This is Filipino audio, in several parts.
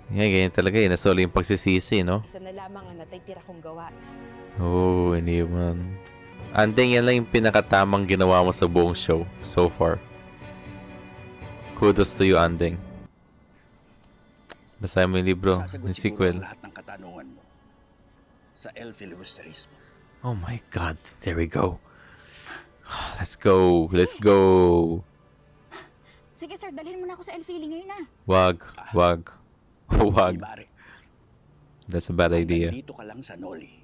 Ganyan talaga eh. Nasolo yung pagsisisi, no? Isa na lamang ang natitira kong gawa. Oo, hindi man. Andeng, yan lang yung pinakatamang ginawa mo sa buong show so far. Kudos to you, Andeng. Basahin mo yung libro, Sasagot yung siguro ang sequel. lahat ng katanungan mo sa El Filibusterismo. Oh my God, there we go. Let's go, let's go. Sige sir, dalhin mo na ako sa El-Fili ngayon na. Wag. Wag. Ibarra, That's a bad idea. nandito ka lang sa Noli.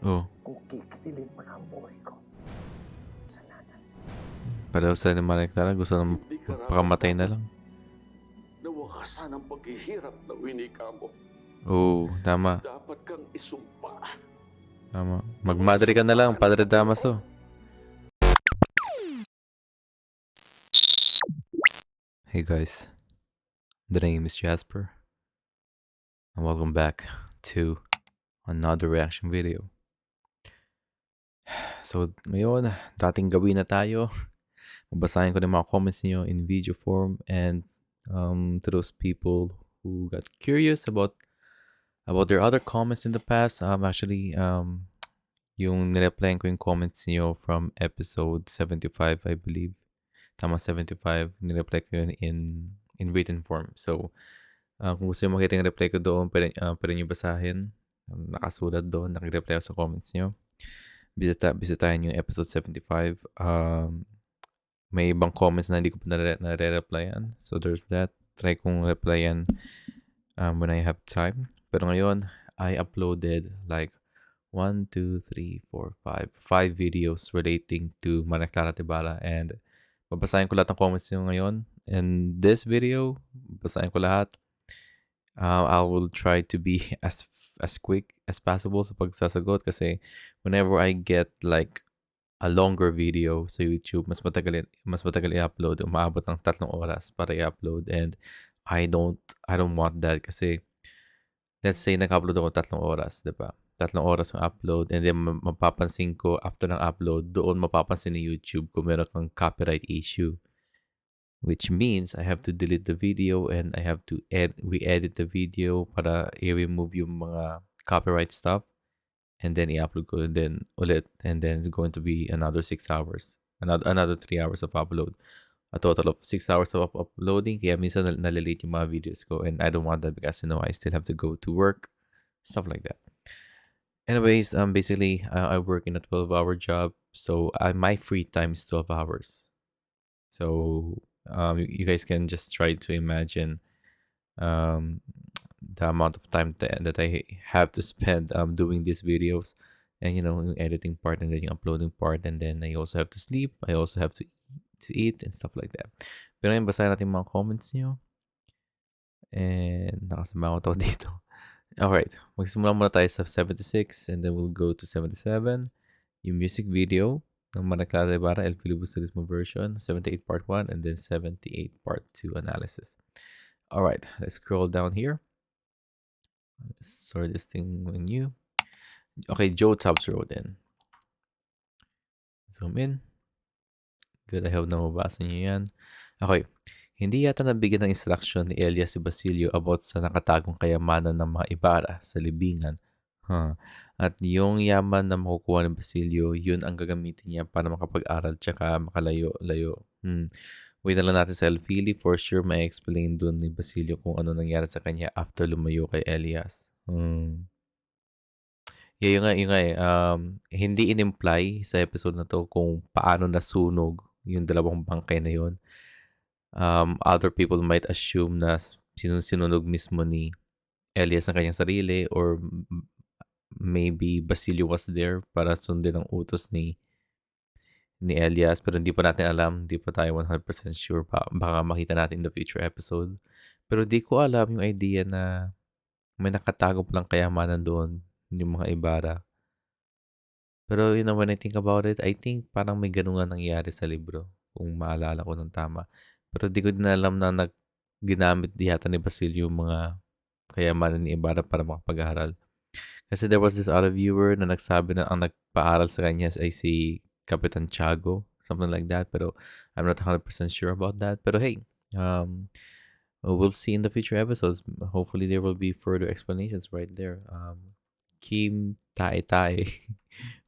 Oh, Kung kikitilin mo na ang buhay ko. Salanan. pareho sa ni Clara, gusto na pakamatay na lang. Nawakasan ang paghihirap na winika mo. Oh, tama. Dapat kang isumpa. Tama. Magmadre ka na lang, Padre Damaso. Hey guys, the name is Jasper, and welcome back to another reaction video. So, ngayon, dating gawin na tayo. Mabasahin ko na mga comments niyo in video form, and to those people who got curious about their other comments in the past, yung nireplyan ko yung comments niyo from episode 75, I believe. Tama, 75. Nireply ko yun in written form. So, kung gusto nyo makita yung reply ko doon, pwede nyo basahin. Nakasulat doon, nakireply ako sa comments nyo. Bisitahin yung episode 75. May ibang comments na hindi ko pa nare-replyan. So, there's that. Try kong replyan when I have time. Pero ngayon, I uploaded like 1, 2, 3, 4, 5 videos relating to Clara Ibarra, and babasahin ko lahat ng comments nyo ngayon. In this video, babasahin ko lahat. I will try to be as quick as possible sa pagsasagot kasi whenever I get like a longer video sa YouTube, mas matagal i-upload. Umaabot ng 3 oras para i-upload, and I don't want that kasi let's say nag-upload ako 3 oras, 'di ba? 3 oras ng upload, and then mapapansin ko after ng upload, doon mapapansin ni YouTube kung meron kang copyright issue. Which means I have to delete the video and I have to re-edit the video para i-remove yung mga copyright stuff, and then i-upload ko then ulit, and then it's going to be another 6 hours. Another 3 hours of upload. A total of 6 hours of uploading. Kaya minsan nalilate yung mga videos ko, and I don't want that because I still have to go to work. Stuff like that. Anyways, basically, I work in a 12-hour job, so my free time is 12 hours. So, you guys can just try to imagine the amount of time that I have to spend doing these videos, and yung editing part, and then yung uploading part, and then I also have to sleep. I also have to eat and stuff like that. Pero ngayon, basahin natin mga comments nyo. And nakasama ko to dito. Alright, magsimula muna tayo sa 76, and then we'll go to 77. Yung music video ng Clara Ibarra, El Filibusterismo version, 78 part 1, and then 78 part 2 analysis. Alright, let's scroll down here. Let's sort this thing new. Okay, Joe Tubbs wrote in. Zoom in. Good, I hope na mabasa niyo yan. Okay. Hindi yata nabigyan ng instruction ni Elias si Basilio about sa nakatagong kayamanan ng mga Ibarra sa libingan. At yung yaman na makukuha ni Basilio, yun ang gagamitin niya para makapag-aral tsaka makalayo-layo. Wait na lang natin sa El-Fili. For sure, may explain dun ni Basilio kung ano nangyari sa kanya after lumayo kay Elias. Yeah, yun nga eh. Hindi in-imply sa episode na to kung paano nasunog yung dalawang bangkay na yun. Other people might assume na sinunog mismo ni Elias ang kanyang sarili, or maybe Basilio was there para sundin ang utos ni Elias, pero hindi pa natin alam, hindi pa tayo 100% sure pa. Baka makita natin in the future episode. Pero di ko alam yung idea na may nakatago palang kayamanan doon, yung mga Ibarra. Pero when I think about it, I think parang may ganun nga nangyari sa libro, kung maalala ko ng tama. Pero di ko din alam na ginamit yata ni Basilio yung mga kayamanan ni Ibarra para makapag-aral. Kasi there was this other viewer na nagsabi na ang nagpa-aral sa kanya ay si Kapitan Tiago, something like that. Pero I'm not 100% sure about that. Pero hey, we'll see in the future episodes. Hopefully, there will be further explanations right there. Kim Tae Tae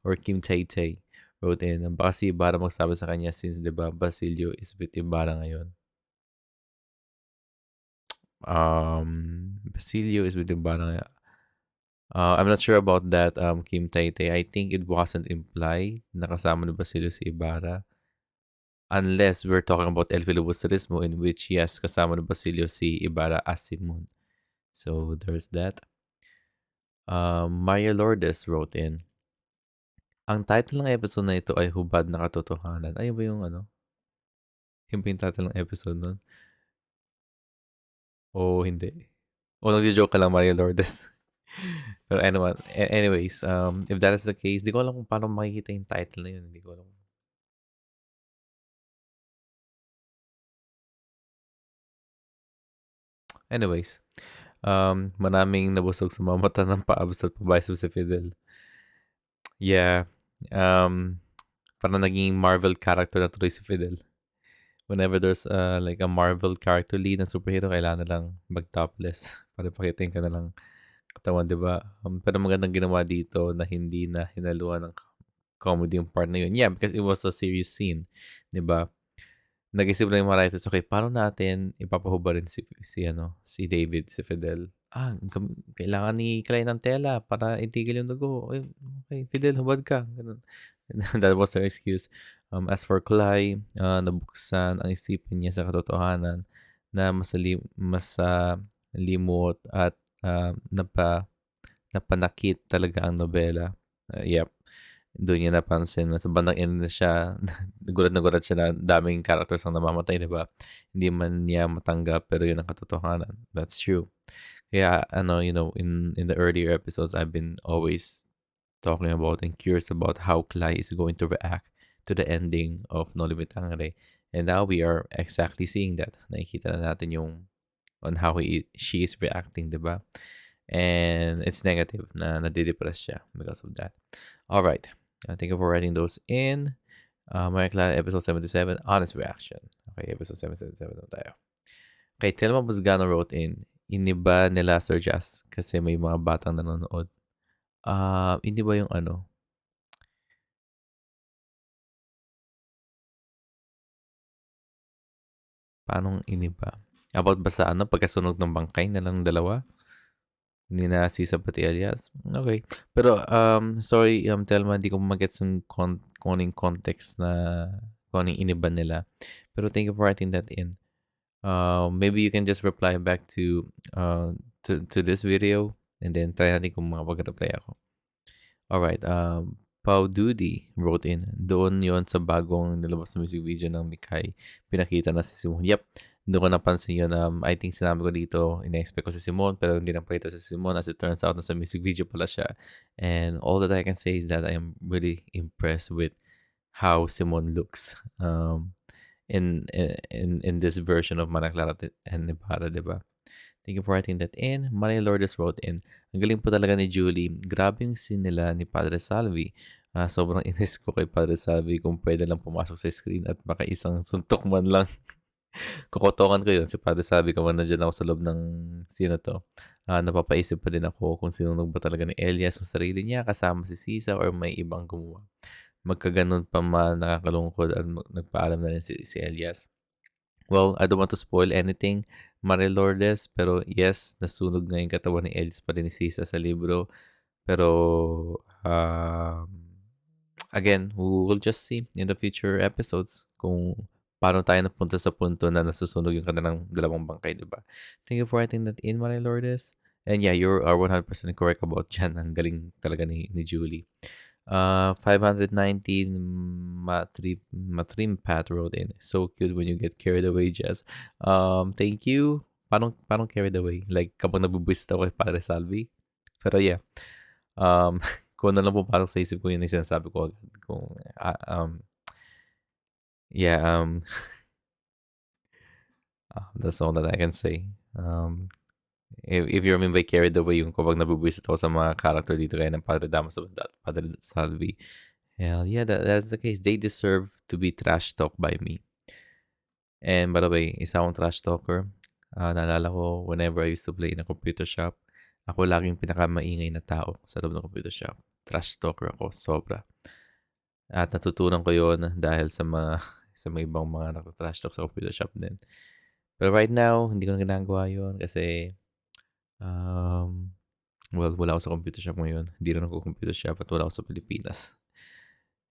or Kim Tay Tay wrote in, baka si Ibarra magsabi sa kanya since, di ba, Basilio is with Ibarra ngayon. Basilio is with Ibarra. I'm not sure about that, Kim Tay Tay. I think it wasn't implied na kasama ni Basilio si Ibarra. Unless we're talking about El Filibusterismo, in which, yes, kasama ni Basilio si Ibarra as Simon. So, there's that. Maria Lourdes wrote in, ang title ng episode na ito ay Hubad na Katotohanan. Ayun ba yung ano? Yun ba yung title ng episode nun? O hindi? O nagjo-joke ka lang, Maria Lourdes? Pero anyways, if that is the case, di ko alam kung paano makikita yung title na yun. Hindi ko alam. Anyways, maraming nabusog sa mga mata ng paabs at pabayso si Fidel. Yeah. Parang naging Marvel character na tuloy si Fidel. Whenever there's like a Marvel character lead na superhero, kailangan na lang mag-topless para pakitain ka na lang katawan, di ba? Pero magandang ginawa dito na hindi na hinaluan ng comedy yung part na yun. Yeah, because it was a serious scene, di ba? Nag-isip lang yung mga writers, okay, paano natin ipapahubarin si David, si Fidel? Kailangan ni Clay ng tela para itigil yung dugo. Okay, Fidel, hubad ka. Ganun. That was their excuse. As for Clay, nabuksan ang isipin niya sa katotohanan na masalimot at napanakit talaga ang nobela. Yep. Doon niya napansin na sa bandang end na siya, nagulat siya na daming characters ang namamatay, di ba? Hindi man niya matanggap, pero yun ang katotohanan. That's true. Kaya, in the earlier episodes, I've been always talking about and curious about how Clay is going to react to the ending of No Limit Tangere. And now we are exactly seeing that. Nakikita na natin on how she is reacting, di ba? And it's negative na nadidepress siya because of that. All right. Thank you for writing those in. Maria Clara, episode 77, honest reaction. Okay, episode 77 na tayo. Okay, Telma Busgano wrote in, iniba nila Sir Jas kasi may mga batang nanonood. Hindi ba yung ano? Paano iniba? About ba sa pagkasunog ng bangkay na lang dalawa? Hindi na si pati alias. Okay. Pero, sorry, Telma, hindi ko mag-gets yung kung anong context na kung anong iniba nila. Pero thank you for writing that in. Maybe you can just reply back to this video and then try natin kung makapag-reply ako. Alright, Pau Dudy wrote in, doon yon sa bagong nilabas na music video ng Mikay, pinakita na si Simon. Yep, doon ko napansin yun. I think sinabi ko dito, ina-expect ko si Simon, pero hindi napakita si Simon. As it turns out, nasa music video pala siya. And all that I can say is that I am really impressed with how Simon looks in this version of Mana Clara and Ibarra, diba? Thank you for writing that in. Maria Lourdes wrote in, ang galing po talaga ni Julie. Grabe yung scene nila ni Padre Salvi. Sobrang inis ko kay Padre Salvi kung pwede lang pumasok sa screen at baka isang suntok man lang. Kukotokan ko yun. Si Padre Salvi ka man nandiyan ako sa loob ng scene na to. Napapaisip pa din ako kung sinunog ba talaga ni Elias sa sarili niya kasama si Sisa or may ibang gumawa. Magkaganon pa man nakakalungkod at nagpaalam na rin si Elias. Well, I don't want to spoil anything, Maria Lourdes, pero yes, nasunog nga yung katawan ni Elias pa rin ni Sisa sa libro. Pero, again, we will just see in the future episodes kung paano tayo napunta sa punto na nasusunog yung kanilang dalawang bangkay, diba? Thank you for writing that in, Maria Lourdes. And yeah, you are 100% correct about dyan. Ang galing talaga ni Julie. 519 Matrim Pat wrote in. So cute when you get carried away, Jess. Thank you. Parang carried away? Like, kapag nabubwist ako kay Padre Salvi. Pero yeah. Kung ano lang po parang sa isip ko yun yung sinasabi ko agad. That's all that I can say. If you remember, carried away yung kapag nabubwisit ako sa mga character dito kaya ng Padre Damaso at Padre Salvi. Hell yeah, that's the case. They deserve to be trash talked by me. And by the way, isa akong trash talker. Naalala ko whenever I used to play in a computer shop, ako laging pinakamaingay na tao sa loob ng computer shop. Trash talker ako, sobra. At natutunan ko yon dahil sa mga sa mga ibang mga nagta-trash talk sa computer shop din. Pero right now, hindi ko na ginagawa yun kasi, um, well, wala ako sa computer shop ngayon. Hindi rin ako computer shop at wala ako sa Pilipinas.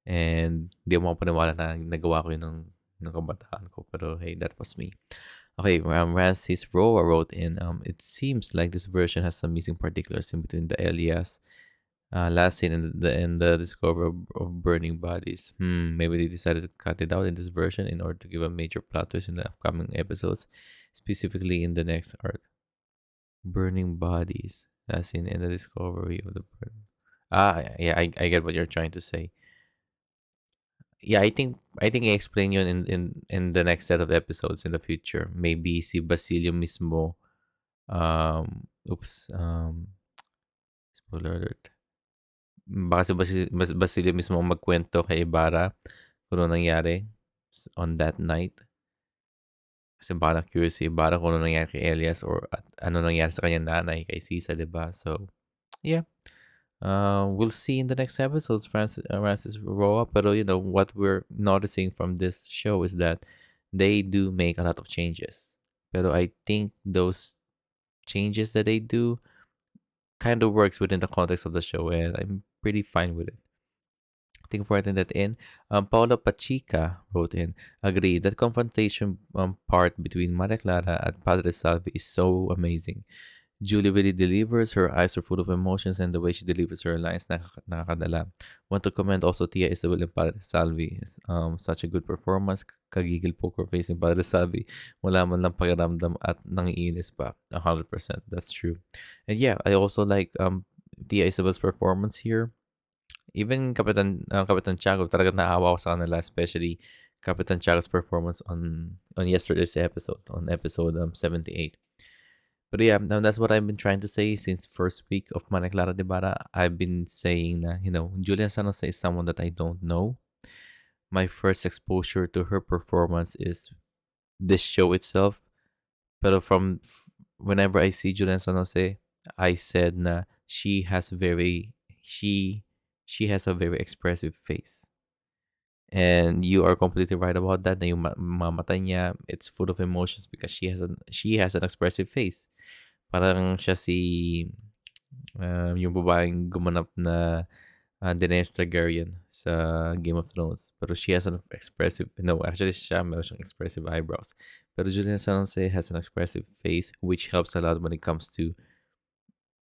And di mo ako paniwala na nagawa ko yun ng kabataan ko. Pero hey, that was me. Okay, Francis Roa wrote in, it seems like this version has some missing particulars in between the Elias last scene and the discovery of burning bodies. Maybe they decided to cut it out in this version in order to give a major plot twist in the upcoming episodes, specifically in the next arc. Burning bodies, last scene and the discovery of the burn. Yeah, I get what you're trying to say. Yeah, I think I explain yun in the next set of episodes in the future. Maybe si Basilio mismo, oops, spoiler alert. Baka si Basilio mismo ang magkwento kay Ibarra kung ano nangyari on that night. Kasi baka na-curious si Ibarra kung ano nangyari kay Elias or at ano nangyari sa kanyang nanay, kay Sisa, diba? So, yeah. We'll see in the next episodes, Francis Roa. Pero, what we're noticing from this show is that they do make a lot of changes. Pero I think those changes that they do kind of works within the context of the show, and I'm pretty fine with it. Thank you for writing that in. Paula Pachica wrote in, agree that confrontation part between Maria Clara and Padre Salvi is so amazing. Julie really delivers. Her eyes are full of emotions, and the way she delivers her lines, nakakadala. Want to commend also Tia Isabel and Padre Salvi. Such a good performance. Kagigil poker face ni Padre Salvi. Wala man lang pakiramdam at nangiinis pa. 100%. That's true. And yeah, I also like Tia Isabel's performance here. Even Kapitan Tiago, talagang naawa ko sa kanila, especially Kapitan Tiago's performance on yesterday's episode, on episode 78. But yeah, that's what I've been trying to say since first week of Mana Clara de Barra. I've been saying na, Julia San Jose is someone that I don't know. My first exposure to her performance is this show itself. Pero whenever I see Julian San Jose, I said na she has a very expressive face. And you are completely right about that. Na yung mga mata niya, it's full of emotions because she has an expressive face. Parang siya yung babaeng gumanap na Daenerys Targaryen sa Game of Thrones. Pero she has an expressive, no, actually meron siyang expressive eyebrows. Pero Julian San Jose has an expressive face, which helps a lot when it comes to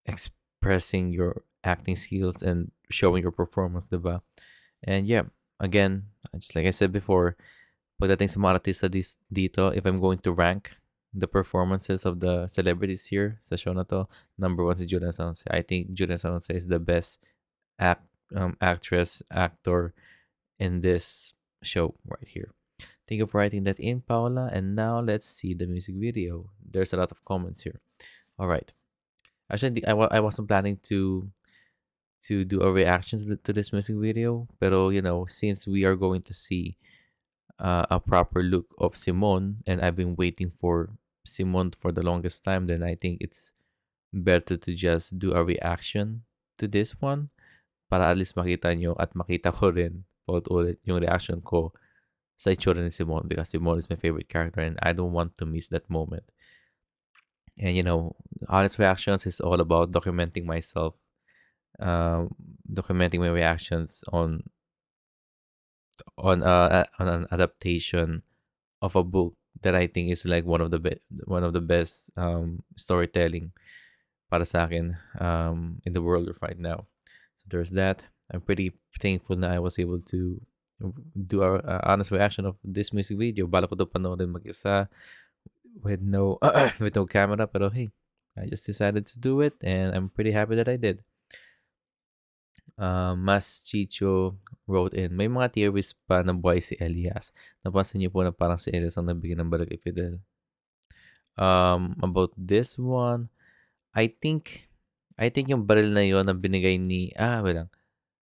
expressing your acting skills and showing your performance, diba? And yeah, again, just like I said before, pagdating sa mga artista dito, if I'm going to rank the performances of the celebrities here sa show na to, number 1 is Julian San Jose. I think Julian San Jose is the best actor in this show right here. Thank you for writing that in, Paula. And now let's see the music video. There's a lot of comments here. All right. Actually, I wasn't planning to do a reaction to this music video, pero since we are going to see a proper look of Simone, and I've been waiting for Simone for the longest time, then I think it's better to just do a reaction to this one para at least makita nyo at makita ko rin ulit yung reaction ko sa itsura ni Simone, because Simone is my favorite character and I don't want to miss that moment. And honest reactions is all about documenting myself, documenting my reactions on an adaptation of a book that I think is like one of the best storytelling para sa akin in the world right now. So there's that. I'm pretty thankful that I was able to do our honest reaction of this music video. Bala ko to panoorin mag-isa with no with no camera, pero hey, I just decided to do it and I'm pretty happy that I did. Mas Chicho wrote in, may mga theories pa na buhay si Elias. Napansin niyo po na parang si Elias ang nabigyan ng balik kay Fidel. About this one, I think yung baril na yon na binigay ni,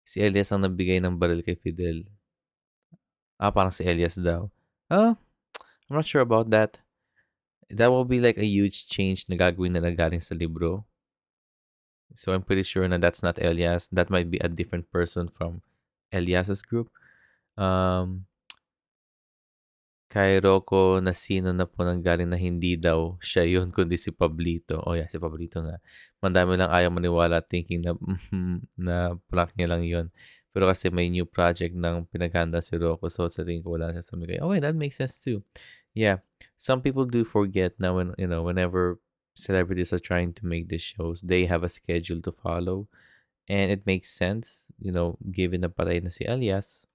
si Elias ang nabigay ng baril kay Fidel. Parang si Elias daw. I'm not sure about that. that will be like a huge change na gagawin nila galing sa libro. So I'm pretty sure na that's not Elias. That might be a different person from Elias's group. Um, Kay Rocco na sino na po nanggaling na hindi daw siya yun kundi si Pablito. Oh yeah, si Pablito nga. Mandami lang ayaw maniwala thinking na na prank niya lang yun. Pero kasi may new project ng pinaghanda si Rocco so sa tingin ko wala siya sa mga. Okay, that makes sense too. Yeah, some people do forget na when whenever celebrities are trying to make these shows, they have a schedule to follow. And it makes sense, given na patay na si Alias,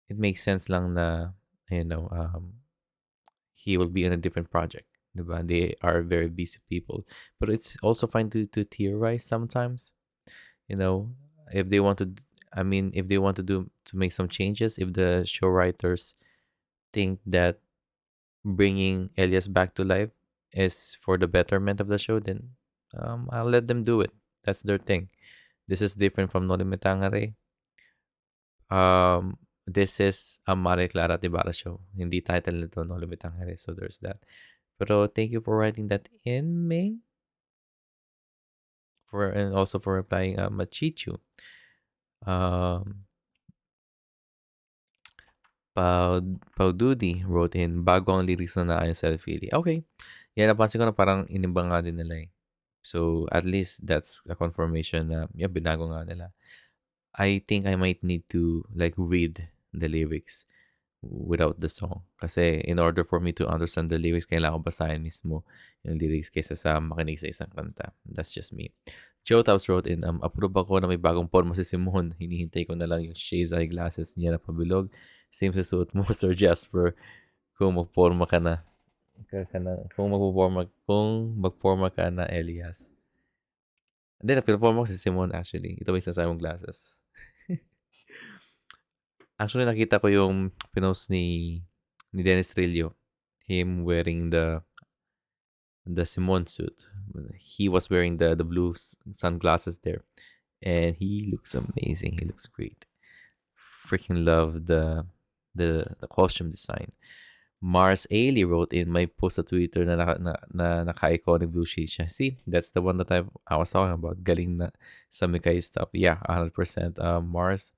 it makes sense lang na, you know, he will be in a different project. Diba? They are very busy people. But it's also fine to theorize sometimes. You know, if they want to, if they want to make some changes, if the show writers think that bringing Elias back to life is for the betterment of the show, then I'll let them do it. That's their thing. This is different from Noli Me Tangere. This is a Mare Clara at Ibarra show. Hindi title nito Noli Me Tangere. So there's that. Pero thank you for writing that in, May. And also for replying Machichu. Paududi wrote in, bago ang lyrics na naayon sa Elfili. Okay. Yan, napansin ko na parang inibang nga din nila eh. So, at least that's a confirmation na binago nga nila. I think I might need to read the lyrics without the song. Kasi in order for me to understand the lyrics, kailangan ko basahin mismo yung lyrics kaysa sa makinig sa isang kanta. That's just me. Joe Taps wrote in, approve ako na may bagong porma si Simon. Hinihintay ko na lang yung shades eyeglasses niya na pabilog. Same sa suot mo, Sir Jasper. Kung magporma ka na. Kung magporma ka na, Elias. Hindi, napilporma ko si Simon actually. Ito ba yung sinasabi mong glasses? Actually, nakita ko yung pinost ni Dennis Trillo. Him wearing the Simon suit. He was wearing the blue sunglasses there. And he looks amazing. He looks great. Freaking love the costume design. Mars Ailey wrote in my post sa Twitter na naka-iconic blue shades siya. See, that's the one that I was talking about. Galing na sa Mikai stuff. Yeah, 100%. Mars.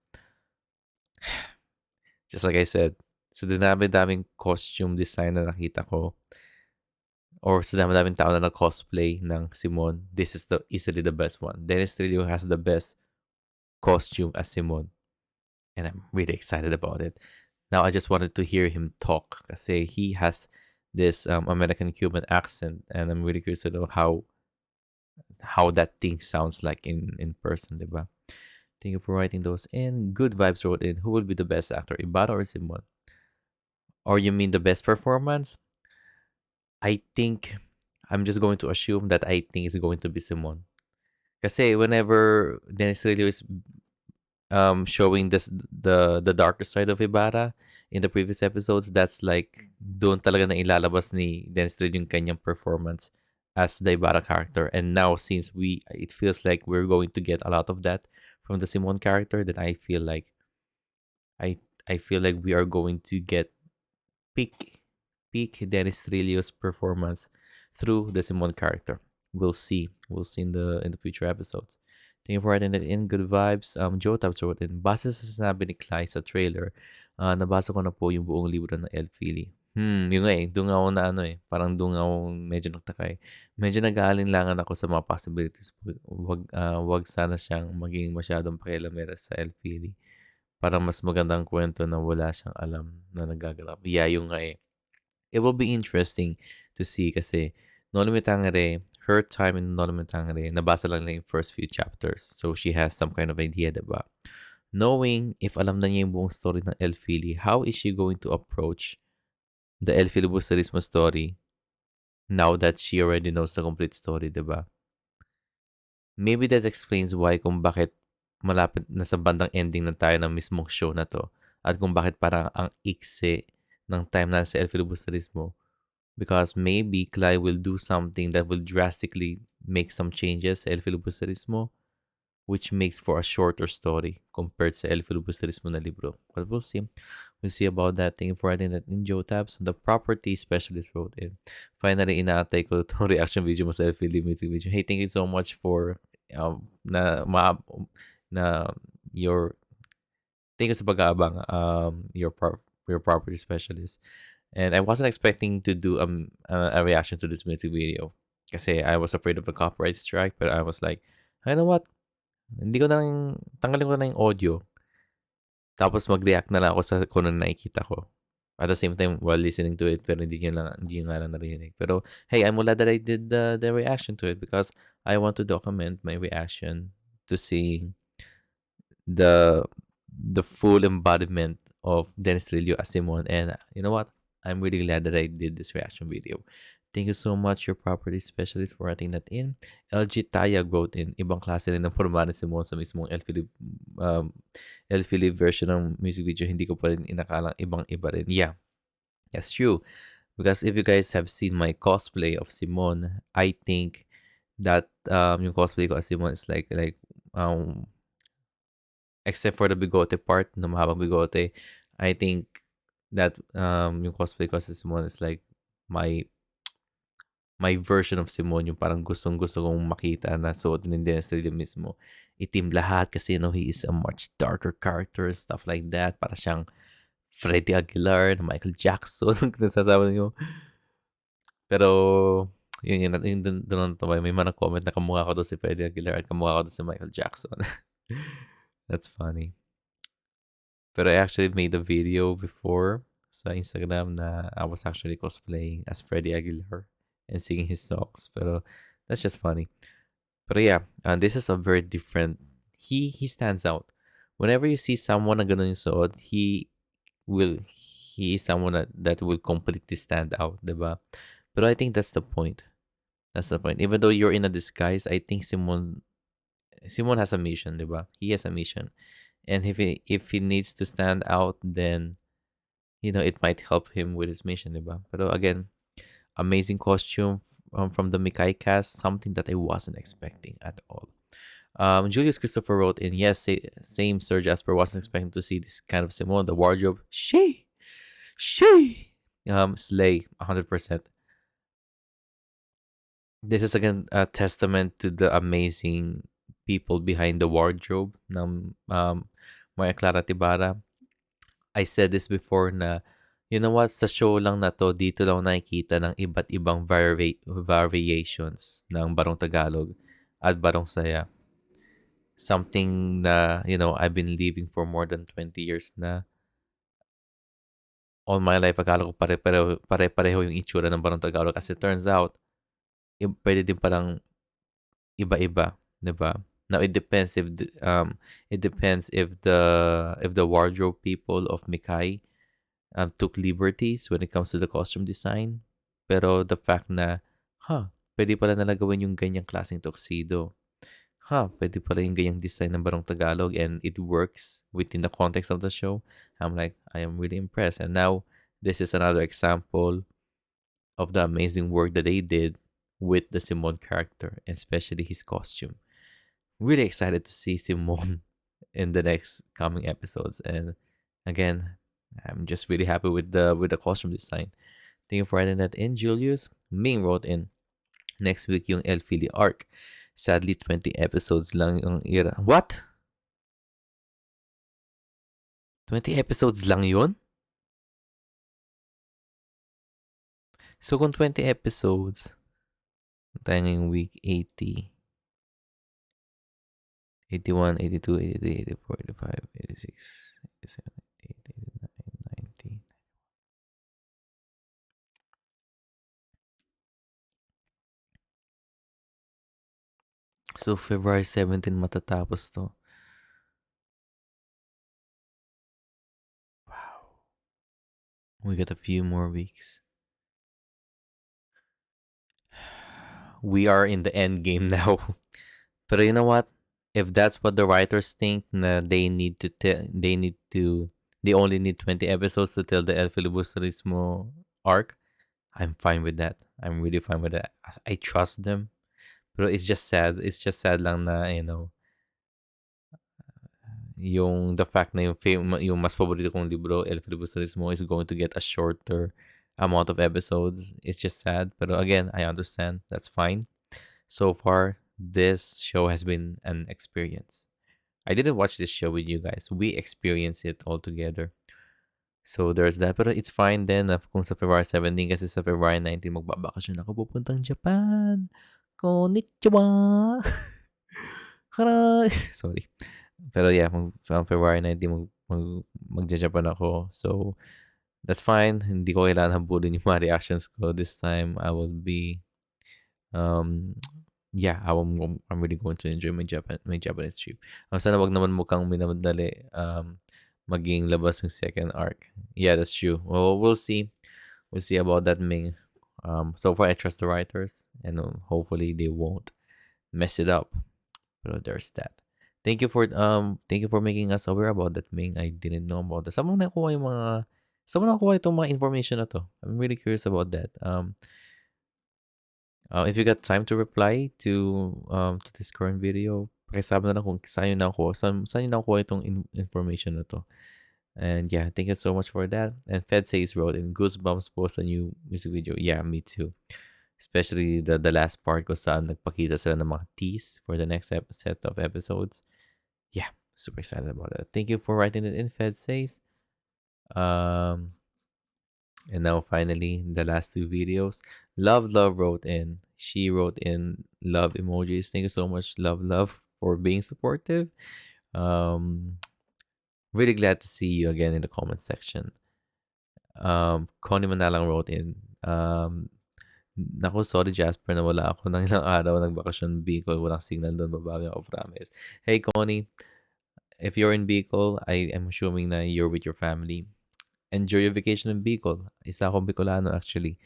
Just like I said, sa dinami-daming costume design na nakita ko, or sa dami-daming tao na nag-cosplay ng Simon, this is easily the best one. Dennis Trillo has the best costume as Simon. And I'm really excited about it. Now, I just wanted to hear him talk kasi he has this American-Cuban accent, and I'm really curious to know how that thing sounds like in person, diba? Thank you for writing those in. Good Vibes wrote in, who will be the best actor, Ibarra or Simon? Or you mean the best performance? I think, I'm just going to assume that I think it's going to be Simon. Kasi whenever Dennis Trillo is showing the darker side of Ibarra in the previous episodes, that's like doon talaga na ilalabas ni Dennis Trillo yung kanyang performance as the Ibarra character. And now since it feels like we're going to get a lot of that from the Simon character, then I feel like we are going to get peak Dennis Trillo's performance through the Simon character. We'll see in the future episodes. Thank you for writing it in. Good Vibes. Joe Taps wrote in, base sa sinabi ni Cly sa trailer, nabasa ko na po yung buong libro ng El Fili. Yun nga eh. Doon ako na parang doon ako medyo nagtakay. Medyo nag-aalinlangan ako sa mga possibilities. Wag sana siyang maging masyadong pakialamera sa El Fili. Parang mas magandang kwento na wala siyang alam na nagaganap. Yeah, yung nga eh. It will be interesting to see kasi Noli Me Tangere, her time in Noli Me Tangere, nabasa lang yung first few chapters. So she has some kind of idea, diba? Knowing if alam na niya yung buong story ng El Fili, how is she going to approach the El Filibusterismo story now that she already knows the complete story, diba? Maybe that explains why kung bakit malapit na sa bandang ending na tayo ng mismong show na to at kung bakit parang ang iksi ng time na sa El Filibusterismo. Because maybe Cly will do something that will drastically make some changes sa El Filibusterismo. which makes for a shorter story compared sa El Filibusterismo na libro. But we'll see. We'll see about that. Thank you for writing that in, Joe Tabs. The property specialist wrote in. Finally, inaatay ko itong reaction video mo sa El Fili music video. Hey, thank you so much for na your thank you sa pag-aabang your property specialist. And I wasn't expecting to do a reaction to this music video kasi I was afraid of the copyright strike, but I was like, you know what? Hindi ko na lang, tanggalin ko na yung audio. Tapos mag-react na lang ako sa kung ano nakikita ko. At the same time, while listening to it, pero hindi nyo nga lang narinig. Pero, hey, I'm glad that I did the reaction to it because I want to document my reaction to seeing the full embodiment of Dennis Trillo as Simon. And you know what? I'm really glad that I did this reaction video. Thank you so much, your property specialist, for writing that in. LG Tayag wrote in, ibang klase rin ng forma ni Simon sa mismong El Philip version ng music video. Hindi ko pa rin inakalang ibang-iba rin. Yeah, that's true. Because if you guys have seen my cosplay of Simon, I think that yung cosplay ko as Simon is like except for the bigote part, na mahabang bigote, I think that yung cosplay ko as Simon is like my version of Simon, yung parang gustong-gusto kong makita na suot ni Dennis Trillo mismo. Itim lahat kasi he is a much darker character, stuff like that. Para siyang Freddie Aguilar, Michael Jackson, nasasabi niyo. Pero, yun doon may mga comment na kamukha ko doon si Freddie Aguilar at kamukha ko doon si Michael Jackson. That's funny. Pero I actually made a video before sa Instagram na I was actually cosplaying as Freddie Aguilar and singing his songs. Pero that's just funny. Pero yeah, this is a very different. He stands out. Whenever you see someone na ganun yung suot, he is someone that will completely stand out, diba? Pero I think that's the point. That's the point. Even though you're in a disguise, I think Simon has a mission, diba? He has a mission. And if he needs to stand out, then it might help him with his mission, diba? Pero again, amazing costume from the Mikai cast, something that I wasn't expecting at all. Julius Christopher wrote in, yes, same Sir Jasper, wasn't expecting to see this kind of Simone. The wardrobe, slay, 100%. This is again a testament to the amazing people behind the wardrobe ng Maria Clara Ibarra. I said this before na, you know what, sa show lang na to, dito lang nakikita ng iba't ibang variations ng Barong Tagalog at Barong Saya. Something na, I've been living for more than 20 years na. All my life, akala ko pare-pareho yung itsura ng Barong Tagalog kasi turns out, pwede din parang iba-iba, diba? Now it depends if the wardrobe people of Mikai took liberties when it comes to the costume design. Pero the fact na, pwede pala nila gawin yung ganyang klaseng tuxedo. Pwede pala yung ganyang design ng Barong Tagalog and it works within the context of the show. I'm like, I am really impressed. And now, this is another example of the amazing work that they did with the Simon character, and especially his costume. Really excited to see Simon in the next coming episodes. And again, I'm just really happy with the costume design. Thank you for writing that in, Julius. Ming wrote in, next week yung El Fili arc. Sadly, 20 episodes lang yung ira. What? 20 episodes lang yun? So kung 20 episodes, tayo ngayong week 80, 81, 82, 83, 84, 85, 86, 87, 88, 89, 90. So, February 17 matatapos to. Wow. We got a few more weeks. We are in the end game now. But you know what? If that's what the writers think, na they only need 20 episodes to tell the El Filibusterismo arc, I'm fine with that. I'm really fine with that. I trust them. Pero it's just sad. It's just sad lang na, yung the fact na yung mas paborito kong libro, El Filibusterismo, is going to get a shorter amount of episodes. It's just sad. Pero again, I understand. That's fine. So far, this show has been an experience. I didn't watch this show with you guys. We experienced it all together. So there's that. Pero it's fine then kung sa February 17 kasi sa February 19 magbabakasyon ako pupuntang Japan. Konnichiwa! Haray! Sorry. Pero yeah, February 19 magja-Japan ako. So that's fine. Hindi ko kailangan habulin yung mga reactions ko. This time I will be yeah, I'm really going to enjoy my Japanese trip. Sana wag naman mukhang minamadali maging labas yung second arc. Yeah, that's true. Well, we'll see. We'll see about that, Ming. So far, I trust the writers, and hopefully they won't mess it up. But there's that. Thank you for making us aware about that, Ming. I didn't know about that. Saan mo nakuha itong mga information na to? I'm really curious about that. If you got time to reply to this current video, pakisabi na lang kung saan yun nakuha itong information na to. And yeah, thank you so much for that. And Fed says wrote in Goosebumps post a new music video. Yeah, me too. Especially the last part ko saan nagpakita sila ng mga tease for the next set of episodes. Yeah, super excited about that. Thank you for writing it in, Fed says. And now finally, the last two videos. Love wrote in. She wrote in love emojis. Thank you so much, Love, for being supportive. Really glad to see you again in the comment section. Connie Manalang wrote in. Naku, sorry Jasper na wala ako ng ilang araw nagbakasyon Bicol. Walang signal doon, babawi ako, promise. Hey Connie, if you're in Bicol, I am assuming na you're with your family. Enjoy your vacation in Bicol. Isa akong Bicolano actually.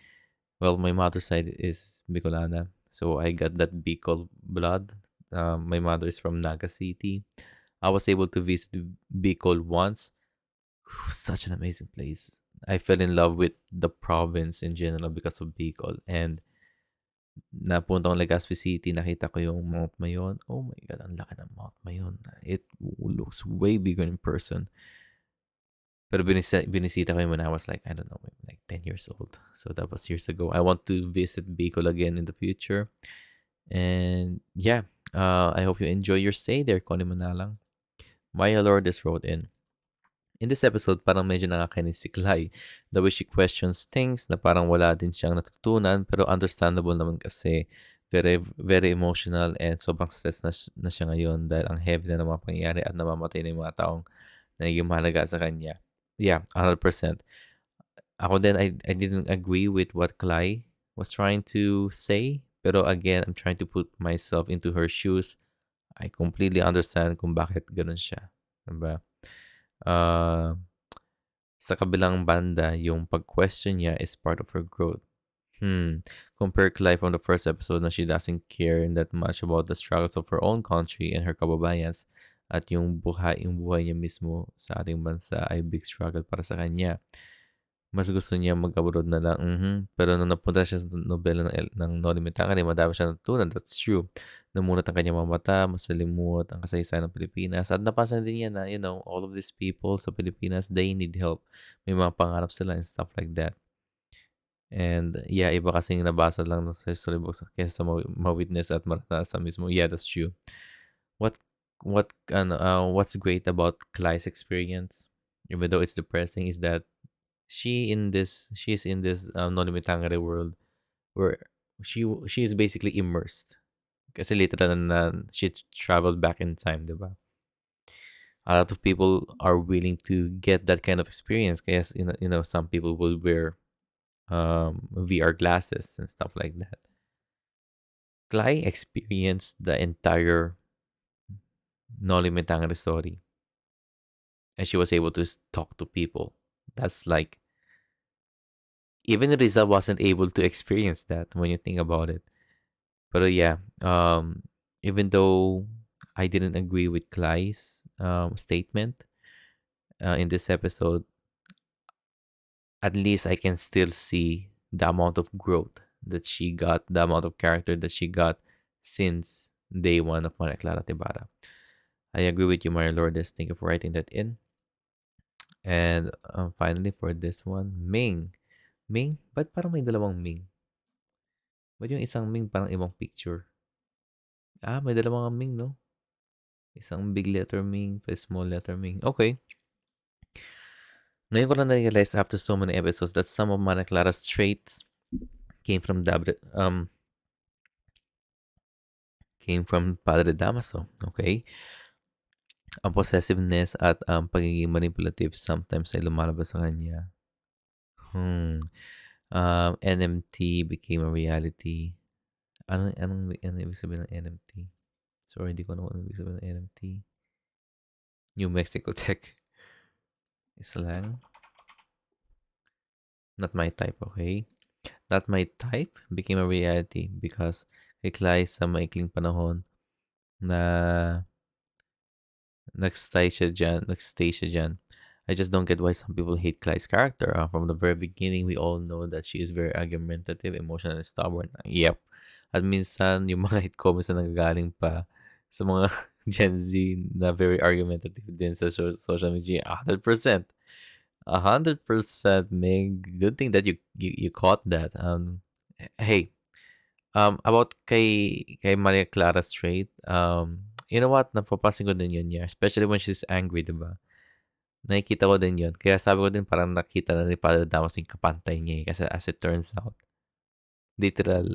Well, my mother's side is Bicolana. So I got that Bicol blood. My mother is from Naga City. I was able to visit Bicol once. Such an amazing place. I fell in love with the province in general because of Bicol. And napunta akong Legazpi City, nakita ko yung Mount Mayon. Oh my God, ang laki ng Mount Mayon. It looks way bigger in person. Pero binisita ko yun when I was like, I don't know, like 10 years old. So that was years ago. I want to visit Bicol again in the future. And yeah, I hope you enjoy your stay there, Connie Manalang. Maya Lourdes wrote in. In this episode, parang medyo nakakainis si Clay. The way she questions things na parang wala din siyang natutunan pero understandable naman kasi very, very emotional and sobrang stress na siya ngayon dahil ang heavy na ng mga pangyayari at namamatay na yung mga taong nagiging mahalaga sa kanya. Yeah, 100%. Ako din, I didn't agree with what Clay was trying to say. Pero again, I'm trying to put myself into her shoes. I completely understand kung bakit ganun siya. Diba? Sa kabilang banda, yung pag-question niya is part of her growth. Compare Clay from the first episode na she doesn't care that much about the struggles of her own country and her kababayans at yung buhay niya mismo sa ating bansa ay big struggle para sa kanya. Mas gusto niya mag-abroad na lang. Pero nung napunta siya sa nobela ng Noli Me Tangere, madami siya natutunan. That's true. Namunot ang kanyang mga mata, masalimuot ang kasaysayan ng Pilipinas. At napansin din niya na, all of these people sa Pilipinas, they need help. May mga pangarap sila and stuff like that. And yeah, iba kasing nabasa lang sa storybooks kaysa ma-witness at maranasan mismo. Yeah, that's true. What's great about Cly's experience, even though it's depressing, is that she's in this Noli Me Tangere world where she is basically immersed. Kasi literal na she traveled back in time, diba? A lot of people are willing to get that kind of experience. Kaya some people will wear VR glasses and stuff like that. Cly experienced the entire Noli Me Tangere story, and she was able to talk to people. That's like, even Rizal wasn't able to experience that when you think about it. But yeah, even though I didn't agree with Cly's statement in this episode, at least I can still see the amount of growth that she got, the amount of character that she got since day one of Maria Clara Ibarra. I agree with you, Mario Lourdes. Thank you for writing that in. And finally, for this one, Ming. Ming? Ba't parang may dalawang Ming? Ba't yung isang Ming parang ibang picture? May dalawang Ming, no? Isang big letter Ming, small letter Ming. Okay. Ngayon ko lang na-realize after so many episodes that some of Mana Clara's traits came from Padre Damaso. Okay? Ang possessiveness at ang pagiging manipulative sometimes ay lumalabas sa kanya. NMT became a reality. Ano ibig sabihin ng NMT? Sorry, hindi ko alam ano ibig sabihin ng NMT. New Mexico Tech. Slang. Not my type, okay? Not my type became a reality because kay Clay sa maikling panahon na nagstay siya dyan. I just don't get why some people hate Clyde's character. From the very beginning, we all know that she is very argumentative, emotional, and stubborn. Yep. At minsan, yung mga hate comments na nagagaling pa sa mga Gen Z na very argumentative din sa social media. 100%. 100%, Meg. Good thing that you caught that. Hey, about kay Maria Clara Straight, you know what? Napapansin ko din yun niya. Especially when she's angry, diba? Nakikita ko din yun. Kaya sabi ko din parang nakita na ni Padre Damos yung kapantay niya eh. Kasi as it turns out, literal,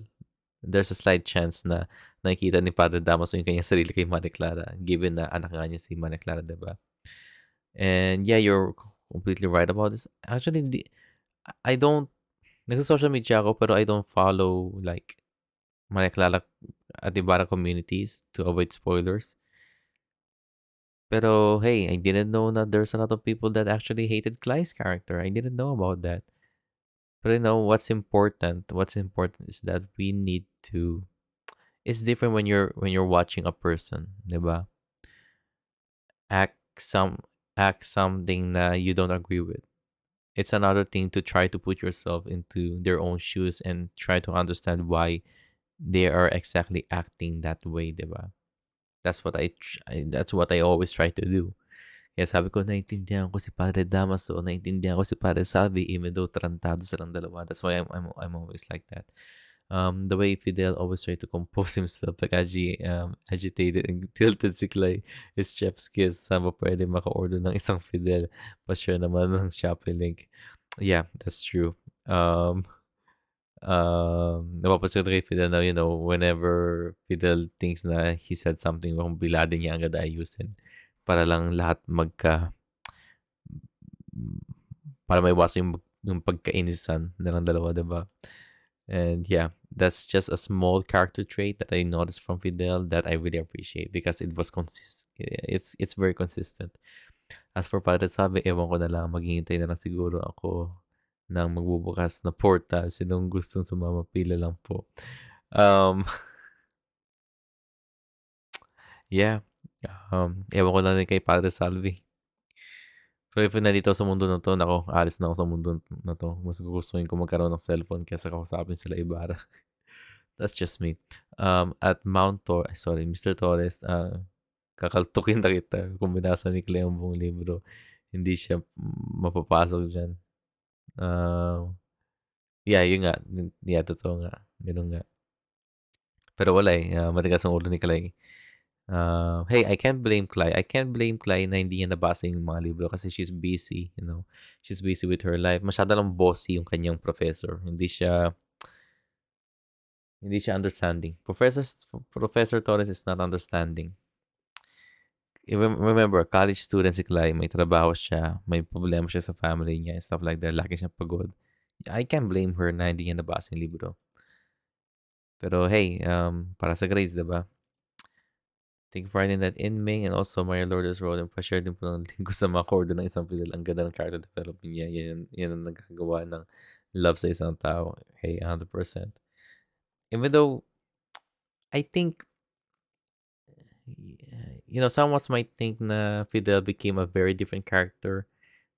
there's a slight chance na nakikita ni Padre Damos yung kanyang sarili kay Maria Clara, given na anak nga niya si Maria Clara, diba? And yeah, you're completely right about this. Actually, I don't, nagsa-social media ako pero I don't follow like Maria Clara at Ibarra communities to avoid spoilers. Pero hey, I didn't know that there's a lot of people that actually hated Clyde's character. I didn't know about that. But you know what's important? What's important is that we need to. It's different when you're watching a person, diba? Act something that you don't agree with. It's another thing to try to put yourself into their own shoes and try to understand why they are exactly acting that way, diba? That's what I always try to do. Kaya sabi ko, naintindihan ko si Padre Damaso, naintindihan ko si Padre Salvi, even though tarantado silang dalawa. That's why I'm always like that. The way Fidel always try to compose himself, like agitated and tilted si Clay, is chef's kiss. Saan ba pwede maka-order ng isang Fidel? Pa-share naman ng Shopee link. Yeah, that's true. Napapansin ko kay Fidel na, whenever Fidel thinks na he said something wrong, biladin niya agad ayusin para lang lahat para maiwasan yung pagkainisan nilang dalawa, diba? And yeah, that's just a small character trait that I noticed from Fidel that I really appreciate because it was it's very consistent. As for Padre Sabi, ewan ko na lang, maghihintay na lang siguro ako ng magbubukas na portal. Sinong gustong sumama, pila lang po. Yeah. Ewan ko na rin kay Padre Salvi. Pero if nandito sa mundo na to, nako, alis na ako sa mundo na to. Mas gugustuhin ko magkaroon ng cellphone kaysa kausapin sila Ibarra. That's just me. At Mr. Torres, kakaltukin na kita kung binasa ni Clay ang buong libro. Hindi siya mapapasok dyan. Yeah, yun nga. Yeah, totoo nga. Ganun nga. Pero wala eh. Matigas ang ulo ni Clay. Hey, I can't blame Clay. I can't blame Clay na hindi niya nabasa yung mga libro kasi she's busy, She's busy with her life. Masyado lang bossy yung kanyang professor. Hindi siya understanding. Professor Torres is not understanding. Remember, college student si Clay, may trabaho siya, may problema siya sa family niya, and stuff like that. Laki siyang pagod. I can't blame her na hindi niya nabasa yung libro. Pero hey, para sa grades, diba? Thank you for writing that in, Ming, and also Maria Lourdes wrote and pa-share din po ng link ko sa mga chord ng isang Fidel. Ang ganda ng character development niya. Yan ang nagkagawa ng love sa isang tao. Hey, 100%. Even though, I think, some might think na Fidel became a very different character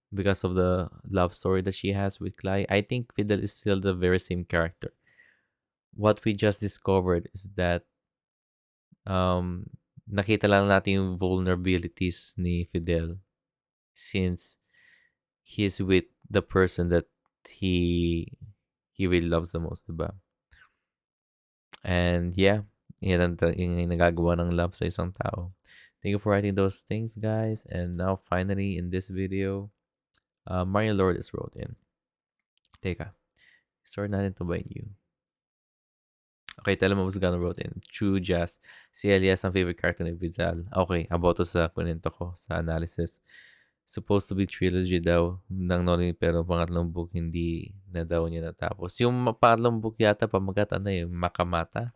because of the love story that she has with Clay. I think Fidel is still the very same character. What we just discovered is that nakita lang natin yung vulnerabilities ni Fidel since he is with the person that he he really loves the most, diba? And yeah, yan yung nagagawa ng love sa isang tao. Thank you for writing those things, guys. And now, finally, in this video, Mario Lourdes wrote in. Teka, start natin to by new. Okay, tell mo gonna wrote in. True Jazz. Si Elias ang favorite character ni Bizal. Okay, about to sa kunento ko sa analysis. Supposed to be trilogy daw ng Noli pero pangatlong book hindi na daw niya natapos. Yung pangatlong book yata pamagat ano yung Makamata.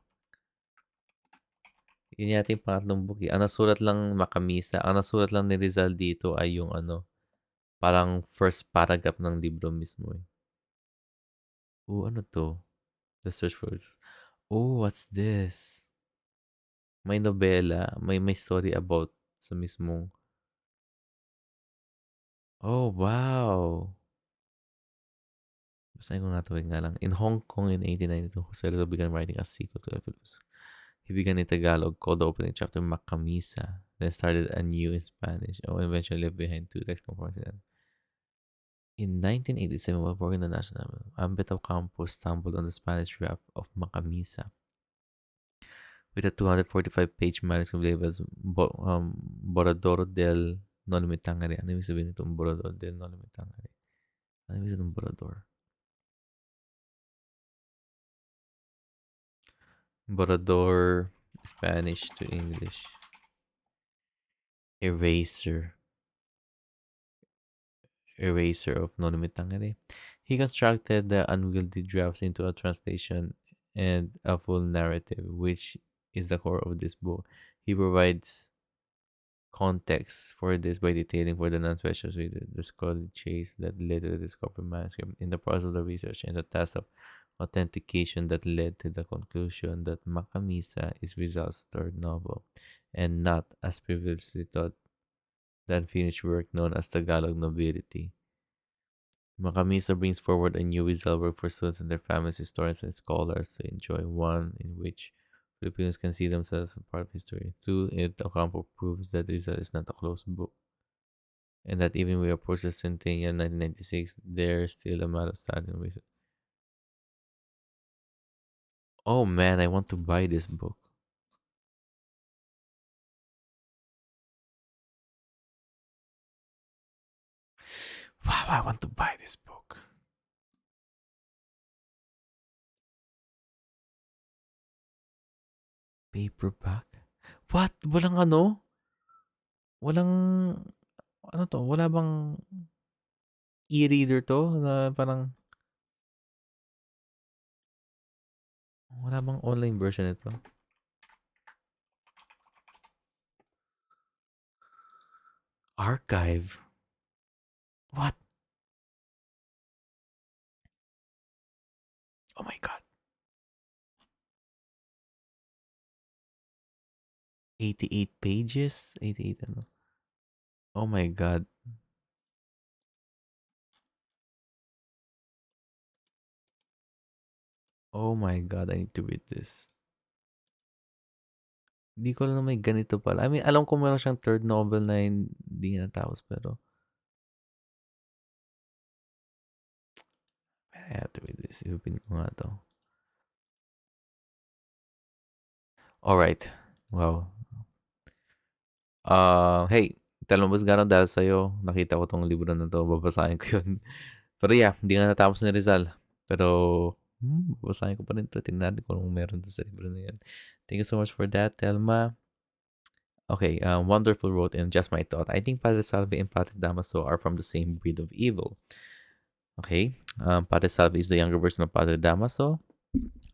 Yun yata yung pangatlong book eh. Ang nasulat lang Makamisa. Ang nasulat lang ni Rizal dito ay yung ano, parang first paragraph ng libro mismo eh. Ano to? The Search for... what's this? May nobela, may story about sa mismong... Oh, wow! Basahin ko nga ito nga lang. In Hong Kong in 1892, Jose Rizal began writing a sequel to Epilus. He began in Tagalog, called the opening chapter Makamisa, then started anew in Spanish, and eventually left behind two text conformity. In 1987, while working in the National Ambit of Campos stumbled on the Spanish draft of Makamisa with a 245-page manuscript labeled Borador del Nolimitangare. Ano ibig sabihin itong Borador del Nolimitangare? Ano ibig sabihin itong Borador? Borador, Spanish to English. Eraser of Nolimitangare. He constructed the unwieldy drafts into a translation and a full narrative, which is the core of this book. He provides context for this by detailing for the non-specialist reader the scholarly chase that led to the discovery manuscript in the process of the research and the task of authentication that led to the conclusion that Makamisa is Rizal's third novel and not, as previously thought, the unfinished work known as Tagalog nobility. Makamisa brings forward a new Rizal work for students and their families, historians, and scholars to enjoy, one in which Filipinos can see themselves as a part of history. Two, it Ocampo proves that Rizal is not a closed book, and that even when we approach the centennial 1996, there's still a matter of studying research. Oh man, I want to buy this book. Wow, I want to buy this book. Paperback? What? Walang ano? Walang... Ano to? Wala bang e-reader to? Na parang... Wala bang online version ito? Archive? What? Oh my god. 88 pages? 88 ano? Oh my god. Oh my god, I need to read this. Hindi ko alam na may ganito pala. I mean, alam ko meron siyang third novel na hindi niya natapos pero I have to read this. Ipipin ko nga to. Alright. Wow. Hey, Talmubos Ganon dahil sa'yo, nakita ko tong libro na to, babasahin ko yun. Pero yeah, hindi nga natapos ni Rizal. Pero, babasahin ko pa rin to. Tingnan natin kung meron to sa libro na yun. Thank you so much for that, Telma. Okay, Wonderful wrote in Just My Thought. I think Padre Salvi and Padre Damaso are from the same breed of evil. Okay, Padre Salvi is the younger version of Padre Damaso.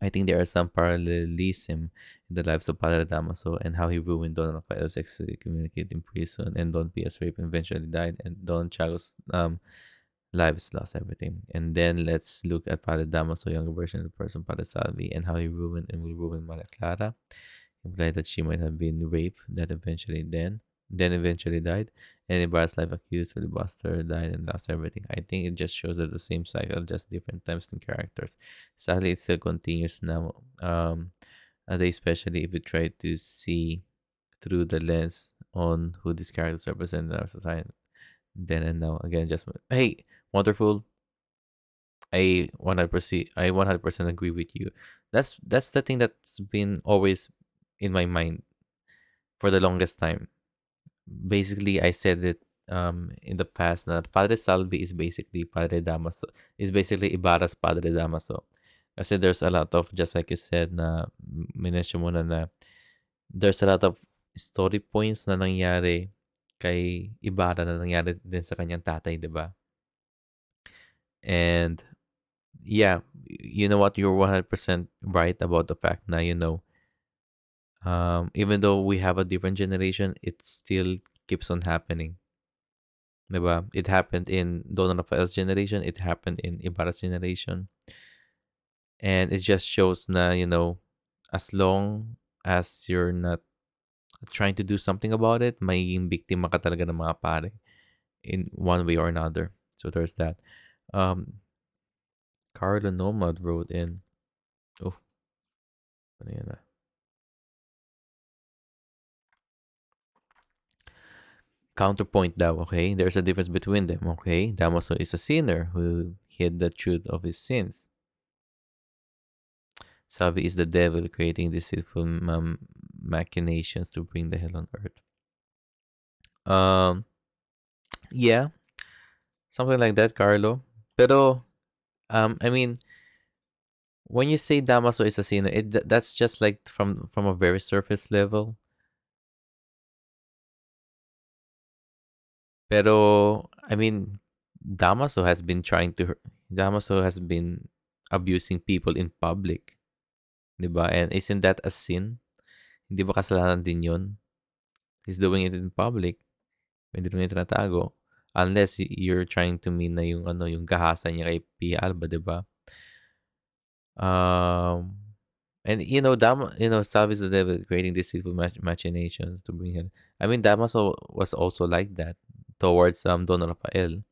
I think there are some parallelism in the lives of Padre Damaso and how he ruined Don Rafael's excommunicate in prison, and Don Pia's rape eventually died, and Don Chago's lives lost everything. And then let's look at Padre Damaso, younger version of the person Padre Salvi, and how he ruined and will ruin Maria Clara, implied that she might have been raped, that eventually eventually died, and Ibarra's life accused filibuster died and lost everything. I think it just shows that the same cycle, just different times and characters. Sadly, it still continues now. Especially if you try to see through the lens on who these characters represent in our society then and now. Again, just hey, wonderful. I 100% agree with you. That's the thing that's been always in my mind for the longest time. Basically, I said it in the past na Padre Salvi is basically Padre Damaso, is basically Ibarra's Padre Damaso. Kasi there's a lot of, just like you said, na minention mo na there's a lot of story points na nangyari kay Ibarra na nangyari din sa kanyang tatay, di ba? And yeah, you know what? You're 100% right about the fact na, even though we have a different generation, it still keeps on happening. Diba? It happened in Don Rafael's generation. It happened in Ibarra's generation. And it just shows na, as long as you're not trying to do something about it, magiging biktima ka talaga ng mga pare in one way or another. So there's that. Carla Nomad wrote in. Oh, ano yan ah? Counterpoint daw, okay? There's a difference between them, okay? Damaso is a sinner who hid the truth of his sins. Salvi is the devil creating deceitful machinations to bring the hell on earth. Yeah, something like that, Carlo. Pero, I mean, when you say Damaso is a sinner, that's just like from a very surface level. Pero, I mean, Damaso has been abusing people in public. Diba? And isn't that a sin? Hindi ba kasalanan din yun? He's doing it in public. Hindi mo niya tinatago. Unless you're trying to mean na yung gahasan niya kay Pia Alba, diba? And Salvi is the devil creating deceitful machinations to bring him. I mean, Damaso was also like that towards Don Rafael.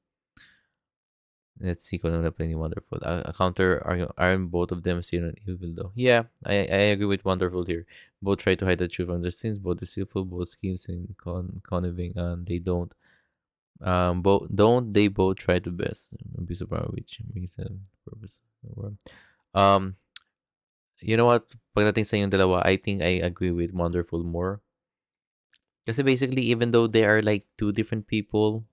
Let's see kung ano na Wonderful. A counter, aren't both of them sin and evil though? Yeah, I agree with Wonderful here. Both try to hide the truth from their sins, both deceitful, both schemes and conniving, and they don't. They both try to best abuse of power which brings them purpose. Um, you know what? Pagdating sa yung dalawa, I think I agree with Wonderful more. Kasi basically, even though they are like two different people,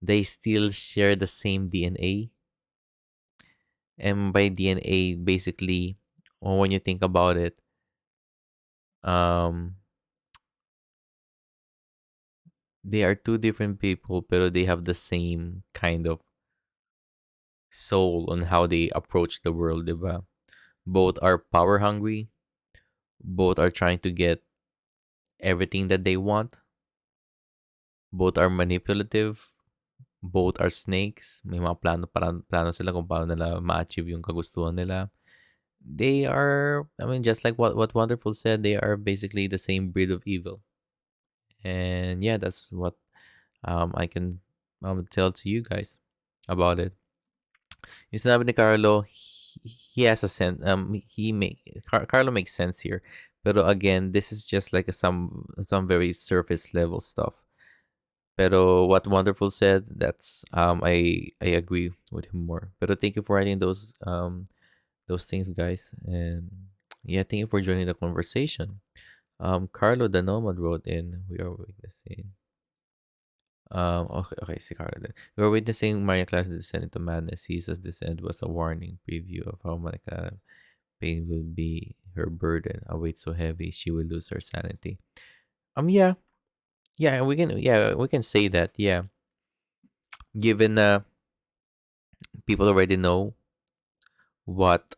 they still share the same DNA. And by DNA, basically, when you think about it, they are two different people, pero they have the same kind of soul on how they approach the world, diba? Both are power hungry. Both are trying to get everything that they want. Both are manipulative. Both are snakes. May mga plano sila kung paano nila ma-achieve yung kagustuhan nila. They are, I mean, just like what Wonderful said, they are basically the same breed of evil. And yeah, that's what I can tell to you guys about it. Yung sinabi ni Carlo, he has a sense. Carlo makes sense here. Pero again, this is just like some very surface level stuff. Pero what Wonderful said, that's I agree with him more. Pero thank you for writing those things, guys. And yeah, thank you for joining the conversation. Carlo the Nomad wrote in, we are witnessing. Okay, si Carlo then. We are witnessing Maria Clara's descent into madness. Caesar's descent was a warning preview of how Maria Clara pain will be her burden. A weight so heavy she will lose her sanity. Yeah. Yeah, we can say that, yeah. Given people already know what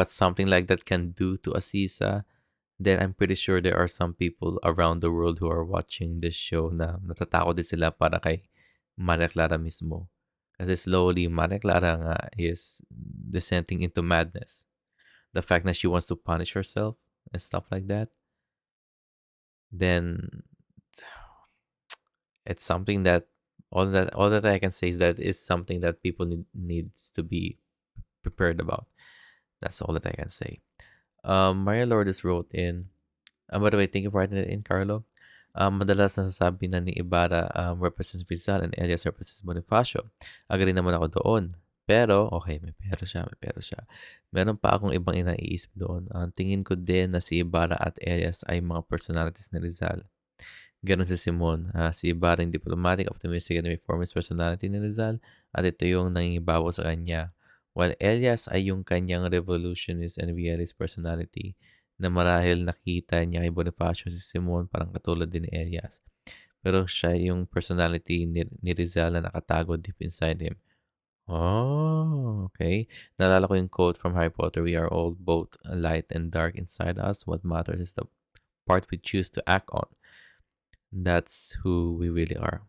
something like that can do to Asisa, then I'm pretty sure there are some people around the world who are watching this show na natatakot din sila para kay Maria Clara mismo. Kasi slowly, Maria Clara nga is descending into madness. The fact that she wants to punish herself and stuff like that, then it's something that all that I can say is that it's something that people needs to be prepared about. That's all that I can say. Maria Lourdes wrote in, By the way, thank you for writing it in, Carlo. Madalas nasasabi na ni Ibarra represents Rizal and Elias represents Bonifacio. Agree naman ako doon. Pero, okay, may pero siya, may pero siya. Meron pa akong ibang inaiisip doon. Ang tingin ko din na si Ibarra at Elias ay mga personalities ni Rizal. Ganon si Simon. Si Ibarra yung diplomatic, optimistic, and reformist personality ni Rizal. At ito yung nangingibabaw sa kanya. While Elias ay yung kanyang revolutionist and realist personality na marahil nakita niya kay Bonifacio si Simon parang katulad din ni Elias. Pero siya yung personality ni Rizal na nakatago deep inside him. Oh, okay. Naalala ko yung quote from Harry Potter, we are all both light and dark inside us. What matters is the part we choose to act on. That's who we really are.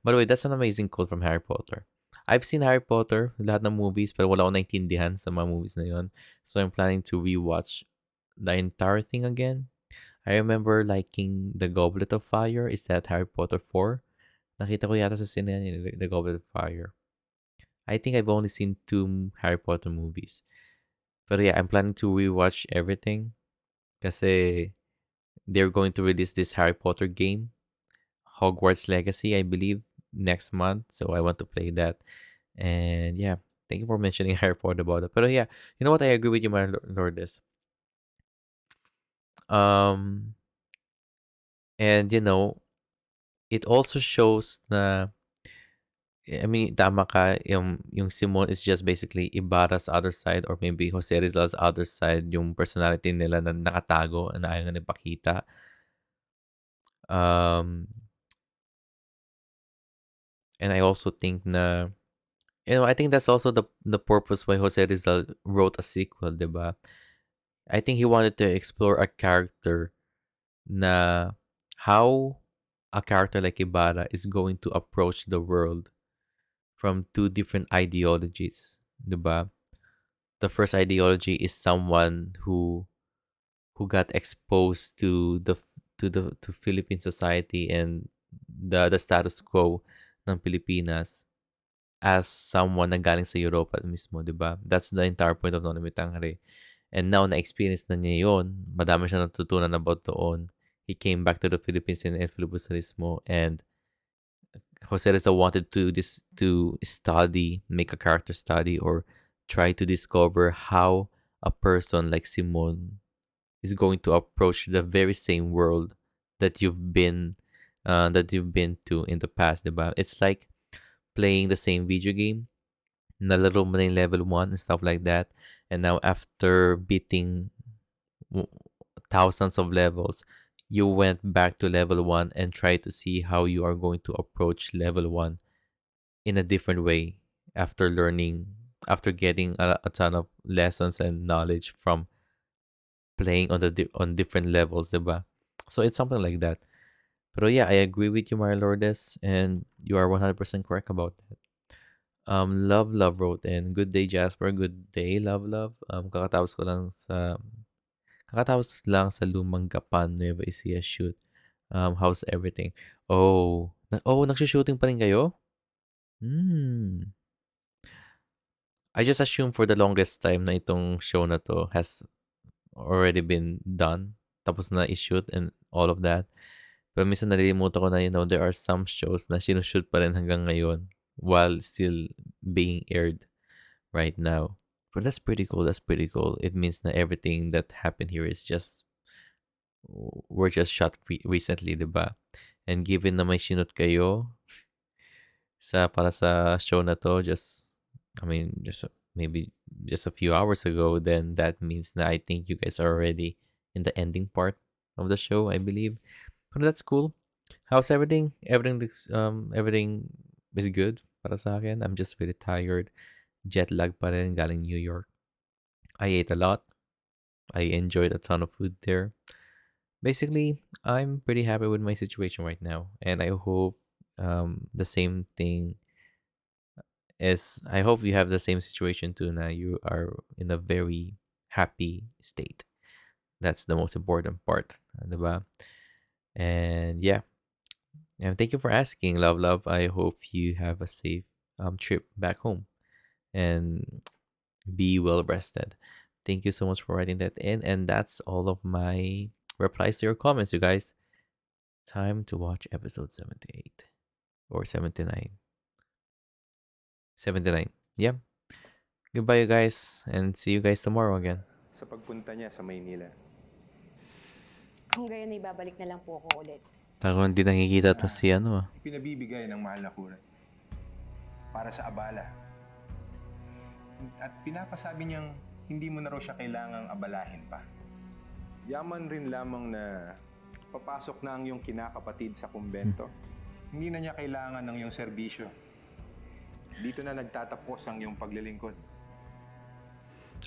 By the way, that's an amazing quote from Harry Potter. I've seen Harry Potter, lahat ng movies, pero wala akong naintindihan sa mga movies na yun. So I'm planning to rewatch the entire thing again. I remember liking The Goblet of Fire. Is that Harry Potter 4? Nakita ko yata sa sine yun, The Goblet of Fire. I think I've only seen 2 Harry Potter movies. But yeah, I'm planning to rewatch everything. Kasi they're going to release this Harry Potter game, Hogwarts Legacy, I believe, next month. So I want to play that. And yeah, thank you for mentioning Harry Potter about it. But yeah, you know what? I agree with you, my Lourdes. And you know, it also shows na, I mean, tama ka, yung Simon is just basically Ibarra's other side or maybe Jose Rizal's other side, yung personality nila na nakatago na ayaw na ipakita. And I also think na, I think that's also the purpose why Jose Rizal wrote a sequel, diba? I think he wanted to explore a character na how a character like Ibarra is going to approach the world from 2 different ideologies, diba? The first ideology is someone who got exposed to Philippine society and the status quo ng Pilipinas as someone na galing sa Europa mismo, di ba? That's the entire point of Nonome Tangere. And now, na-experience na niya yun. Madami siya natutunan about doon. He came back to the Philippines in El Filibusterismo and Jose Rizal wanted to study, make a character study or try to discover how a person like Simon is going to approach the very same world that you've been to in the past, diba? It's like playing the same video game. Nalaro mo na yung level 1 and stuff like that. And now after beating thousands of levels, you went back to level 1 and tried to see how you are going to approach level 1 in a different way after getting a ton of lessons and knowledge from playing on different levels, diba? So it's something like that. But yeah, I agree with you, Maria Lourdes, and you are 100% correct about that. Love wrote in. Good day, Jasper. Good day, love. Kakatapos lang sa Lumang Gapan, Nueva Ecija shoot. How's everything? Nagsushooting pa rin kayo? I just assume for the longest time na itong show na to has already been done. Tapos na i-shoot and all of that. Pero minsan nalilimutan ko na, there are some shows na sinushoot pa rin hanggang ngayon while still being aired right now. But that's pretty cool. It means na everything that happened here is were just shot recently, diba? And given na may sinut kayo para sa show na to, maybe just a few hours ago, then that means that I think you guys are already in the ending part of the show, I believe. But that's cool. How's everything? Everything is good para sa akin. I'm just really tired. Jet lag pa rin galing New York. I ate a lot. I enjoyed a ton of food there. Basically, I'm pretty happy with my situation right now. And I hope the same thing I hope you have the same situation too. Now you are in a very happy state. That's the most important part, diba? And yeah, and thank you for asking, love. I hope you have a safe trip back home and be well rested. Thank you so much for writing that in. And that's all of my replies to your comments, you guys. Time to watch episode 78 or 79. 79. Yeah. Goodbye, you guys, and see you guys tomorrow again. Sa pagpunta niya sa Maynila. Kung gayon ay babalik na lang po ako ulit. Tago hindi nakikita to si ano. Pinabibigay ng mahal na kuray para sa abala. At pinapasabi niyang hindi mo na raw siya kailangang abalahin pa. Yaman rin lamang na papasok na ang iyong kinakapatid sa kumbento. Hindi na niya kailangan ng iyong serbisyo. Dito na nagtatapos ang iyong paglilingkod.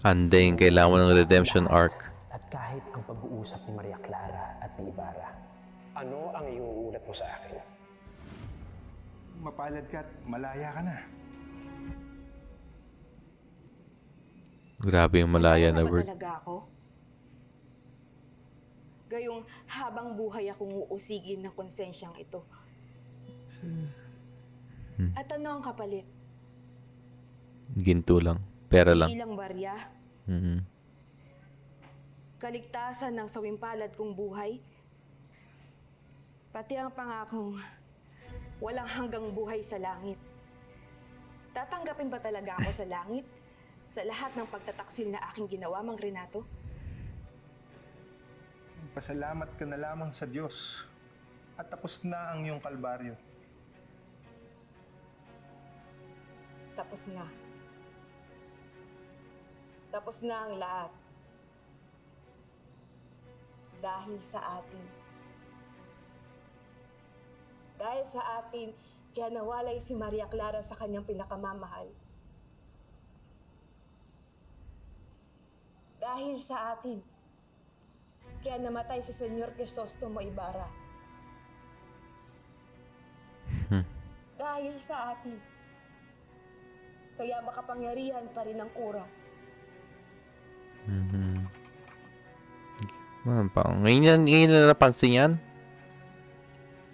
Andeng, kailangan mo ng redemption arc. At kahit ang pag-uusap ni Maria Clara at ni Ibarra, ano ang iuulat mo sa akin? Mapalad ka at malaya ka na. Grabe yung malaya na word. Talaga ako? Gayong habang buhay akong uusigin ng konsensyang ito. At ano ang kapalit? Ginto lang. Pera lang. Ilang barya? Kaligtasan ng sawimpalad kong buhay? Pati ang pangakong walang hanggang buhay sa langit. Tatanggapin ba talaga ako sa langit? Sa lahat ng pagtataksil na aking ginawa, Mang Renato? Pasalamat ka na lamang sa Diyos at tapos na ang iyong kalbaryo. Tapos na. Tapos na ang lahat. Dahil sa atin. Dahil sa atin, kaya nawalay si Maria Clara sa kanyang pinakamamahal. Dahil sa atin, kaya namatay si Senyor Crisostomo Ibarra. Dahil sa atin, kaya makapangyarihan pa rin ang kura. Ngayon na napansin yan?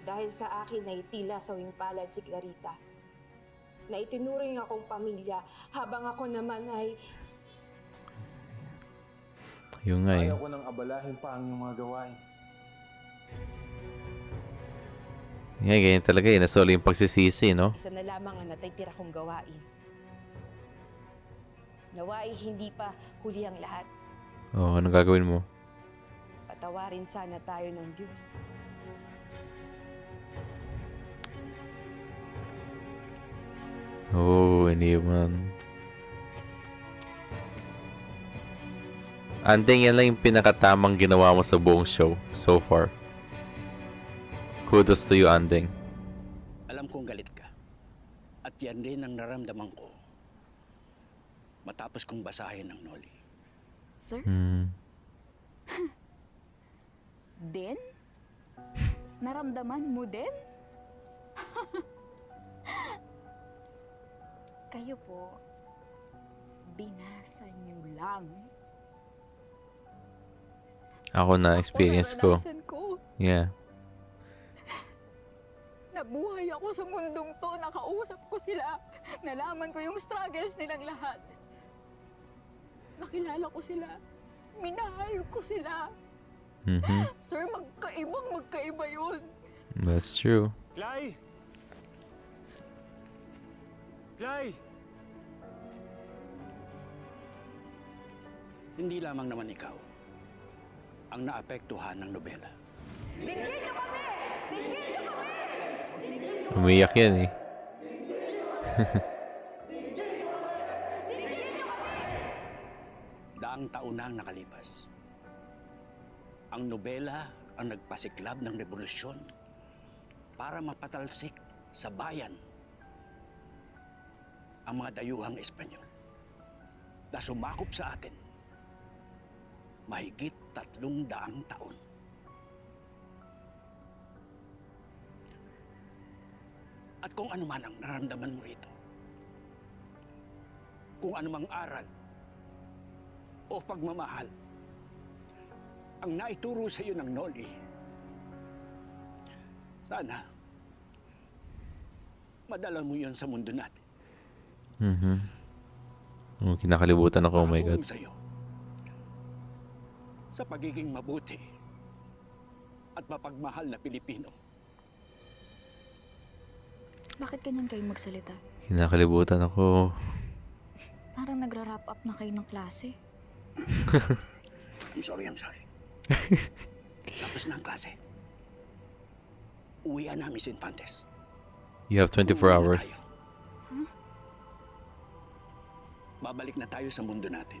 Dahil sa akin ay tila sawing palad si Clarita, na itinuring akong pamilya habang ako naman ay Yung nga Ayaw ko nang abalahin pa ang iyong mga gawain. ganyan talaga eh. Nasolo yung pagsisisi, no? isa na lamang ang natitira kong gawain. Naway hindi pa huli ang lahat. Oh, anong gagawin mo? Patawarin sana tayo ng Diyos. Oh, iniwan. Andeng, yan lang yung pinakatamang ginawa mo sa buong show so far. Kudos to you, Andeng. Alam kong galit ka. At yan rin ang naramdaman ko matapos kong basahin ng Noli. Sir? Din? Naramdaman mo din? Kayo po, binasa niyo lang. Ako na experience ko. Naranasan ko. Yeah. Nabuhay ako sa mundong to, nakausap ko sila. Nalaman ko yung struggles nilang lahat. Nakilala ko sila. Minahal ko sila. Sir, magkaiba yun. That's true. Clay! Clay! Hindi lamang naman ikaw ang naapektuhan ng nobela. Umiyak yan eh. Daang taon na ang nakalipas. Ang nobela ang nagpasiklab ng revolusyon para mapatalsik sa bayan ang mga dayuhang Espanyol na sumakop sa atin mahigit 300 taon. At kung ano man ang nararamdaman mo rito, kung ano mang aral o pagmamahal ang naituro sa iyo ng Noli, sana madala mo yun sa mundo natin. Oh, kinakalibutan ako, oh my God. Sa iyo sa pagiging mabuti at mapagmahal na Pilipino. Bakit ganyan kayo magsalita? Kinakalibutan ako. Parang nagra-wrap up na kayo ng klase. I'm sorry. Tapos na ang klase. Uwian namin si Infantes. You have 24 hours. Babalik na tayo sa mundo natin.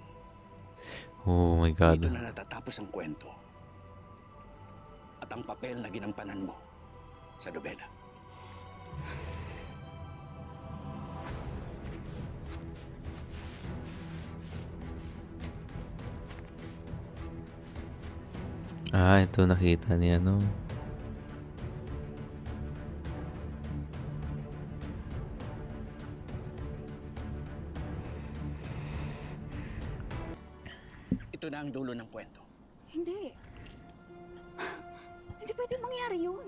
Oh my God. Dito na natatapos ang kwento. At ang papel na ginampanan mo sa nobela. Ito nakita niya, no? Ito na ang dulo ng kwento. Hindi. Hindi pwede mangyari yun.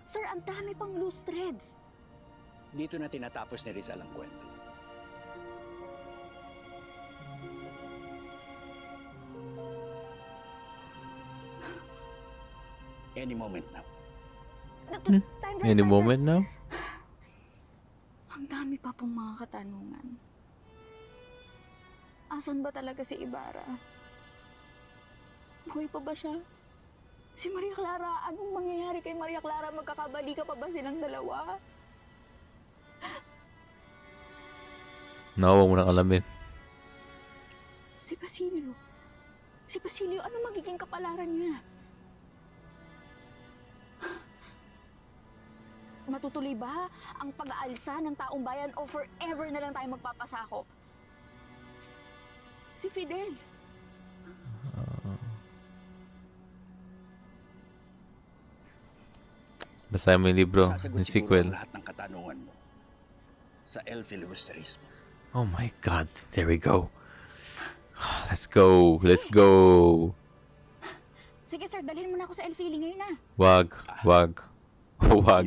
Sir, ang dami pang loose threads. Dito na tinatapos ni Rizal ang kwento. Any moment now. Time for Any starters. moment now? Ang dami pa pong mga katanungan. Asan ba talaga si Ibarra? Buhay pa ba siya? Si Maria Clara, anong mangyayari kay Maria Clara? Magkakabali ka pa ba silang dalawa? No, huwag mo nang alamin. Si Basilio. Si Basilio, ano magiging kapalaran niya? Matutuloy ba ang pag-aalsa ng taong bayan o forever na lang tayo magpapasako? Si Fidel. Basahin mo yung libro, Sasagot yung siguro sequel. ang lahat ng katanungan mo sa El Filibusterismo. Oh my God, there we go. Let's go, let's go. Sige sir, dalhin mo na ako sa El-Fili ngayon na. Wag. Wag.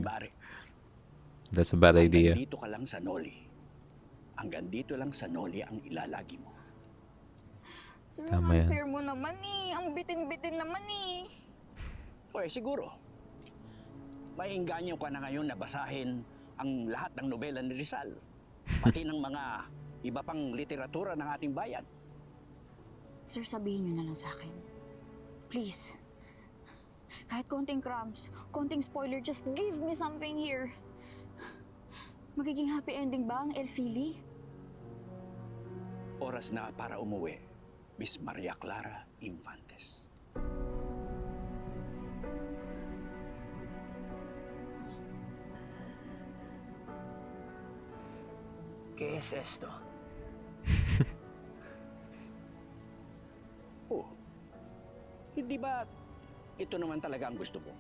Pare, That's a bad idea. hanggang dito ka lang sa Noli. Hanggang dito lang sa Noli ang ilalagi mo. Sir, Tama ang yan. unfair mo naman eh. Ang bitin-bitin naman eh. Okay, siguro. Maiinganyo ka na ngayon na basahin ang lahat ng nobela ni Rizal. Pati ng mga iba pang literatura ng ating bayan. Sir, sabihin niyo na lang sa akin. Please. Kahit konting crumbs, konting spoiler, just give me something here. Magiging happy ending ba ang El-Fili? Oras na para umuwi, Miss Maria Clara Infantes. ¿Qué es esto? Oh, hindi ba ito naman talaga ang gusto mo?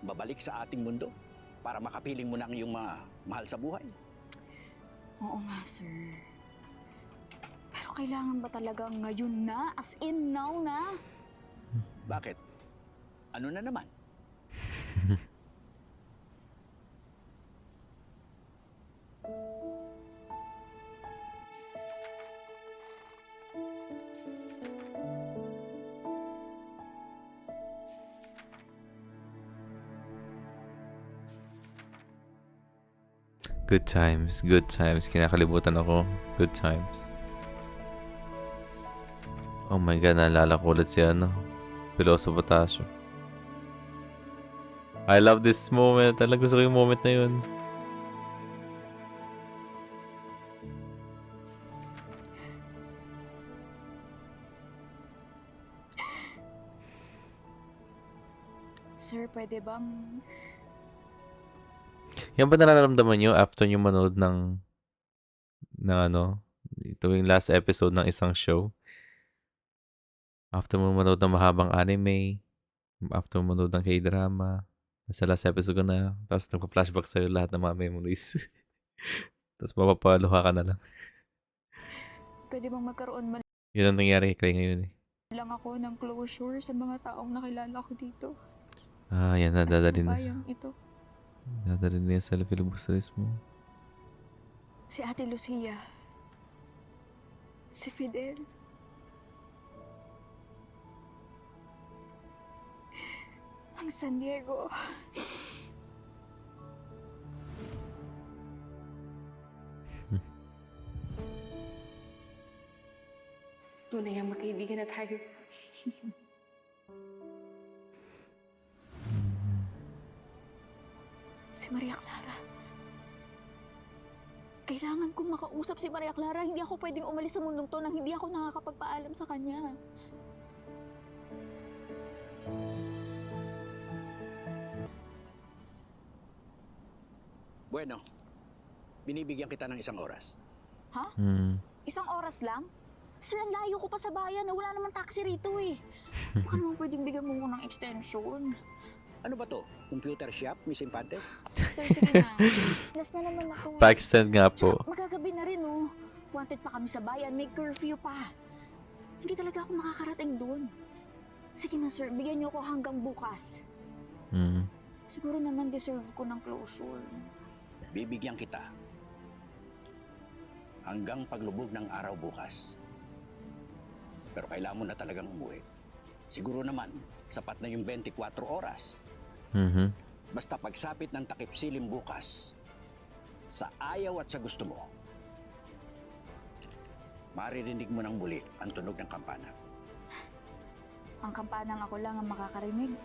Babalik sa ating mundo para makapiling mo na ang iyong mga mahal sa buhay? Oo nga, sir. Pero kailangan ba talaga ngayon na? As in now na? Bakit? Ano na naman? Good times, good times. Kinakalimutan ako. Good times. Oh my God, naalala ko ulit si Piloso Potasio. I love this moment. Talagang gusto ko yung moment na yun. Sir, pwede bang... Yan ba nararamdaman nyo after nyo manood ng ito yung last episode ng isang show? After mo manood ng mahabang anime, after mo manood ng K-drama, nasa last episode ko na, tapos nagpa-flashback sa'yo lahat ng mga memories. Tapos mapapaluha ka na lang. Pwede bang magkaroon man Yun ang nangyari kay ngayon eh. lang ako ng closure sa mga taong nakilala ko dito? Yan na, At sa dadalhin na. bayang ito. Dadalhin niya sa filibusterismo. Si Ate Lucia. Si Fidel. Ang San Diego. Tunay ang magkaibigan na tayo. Si Maria Clara. Kailangan kong makausap si Maria Clara. Hindi ako pwedeng umalis sa mundong to nang hindi ako nakakapagpaalam sa kanya. Bueno, binibigyan kita ng 1 oras. Ha? Hmm. Isang oras lang? Sir, ang layo ko pa sa bayan. Wala naman taxi rito eh. Baka naman pwedeng bigyan mo ko ng extension. Ano ba to? Computer shop, Miss Infante? Sir, sige na. Last na naman na to. Pa-extend nga po. Tsaka, magagabi na rin oh. Wanted pa kami sa bayan. May curfew pa. Hindi talaga ako makakarating doon. Sige na sir, bigyan niyo ako hanggang bukas. Hmm. Siguro naman deserve ko ng closure. Bibigyan kita hanggang paglubog ng araw bukas. Pero kailangan mo na talagang umuwi. Siguro naman, sapat na yung 24 oras. Mhm. Basta pagsapit ng takip silim bukas, sa ayaw at sa gusto mo, maririnig mo ng muli ang tunog ng kampana. Ang kampanang ako lang ang makakarinig.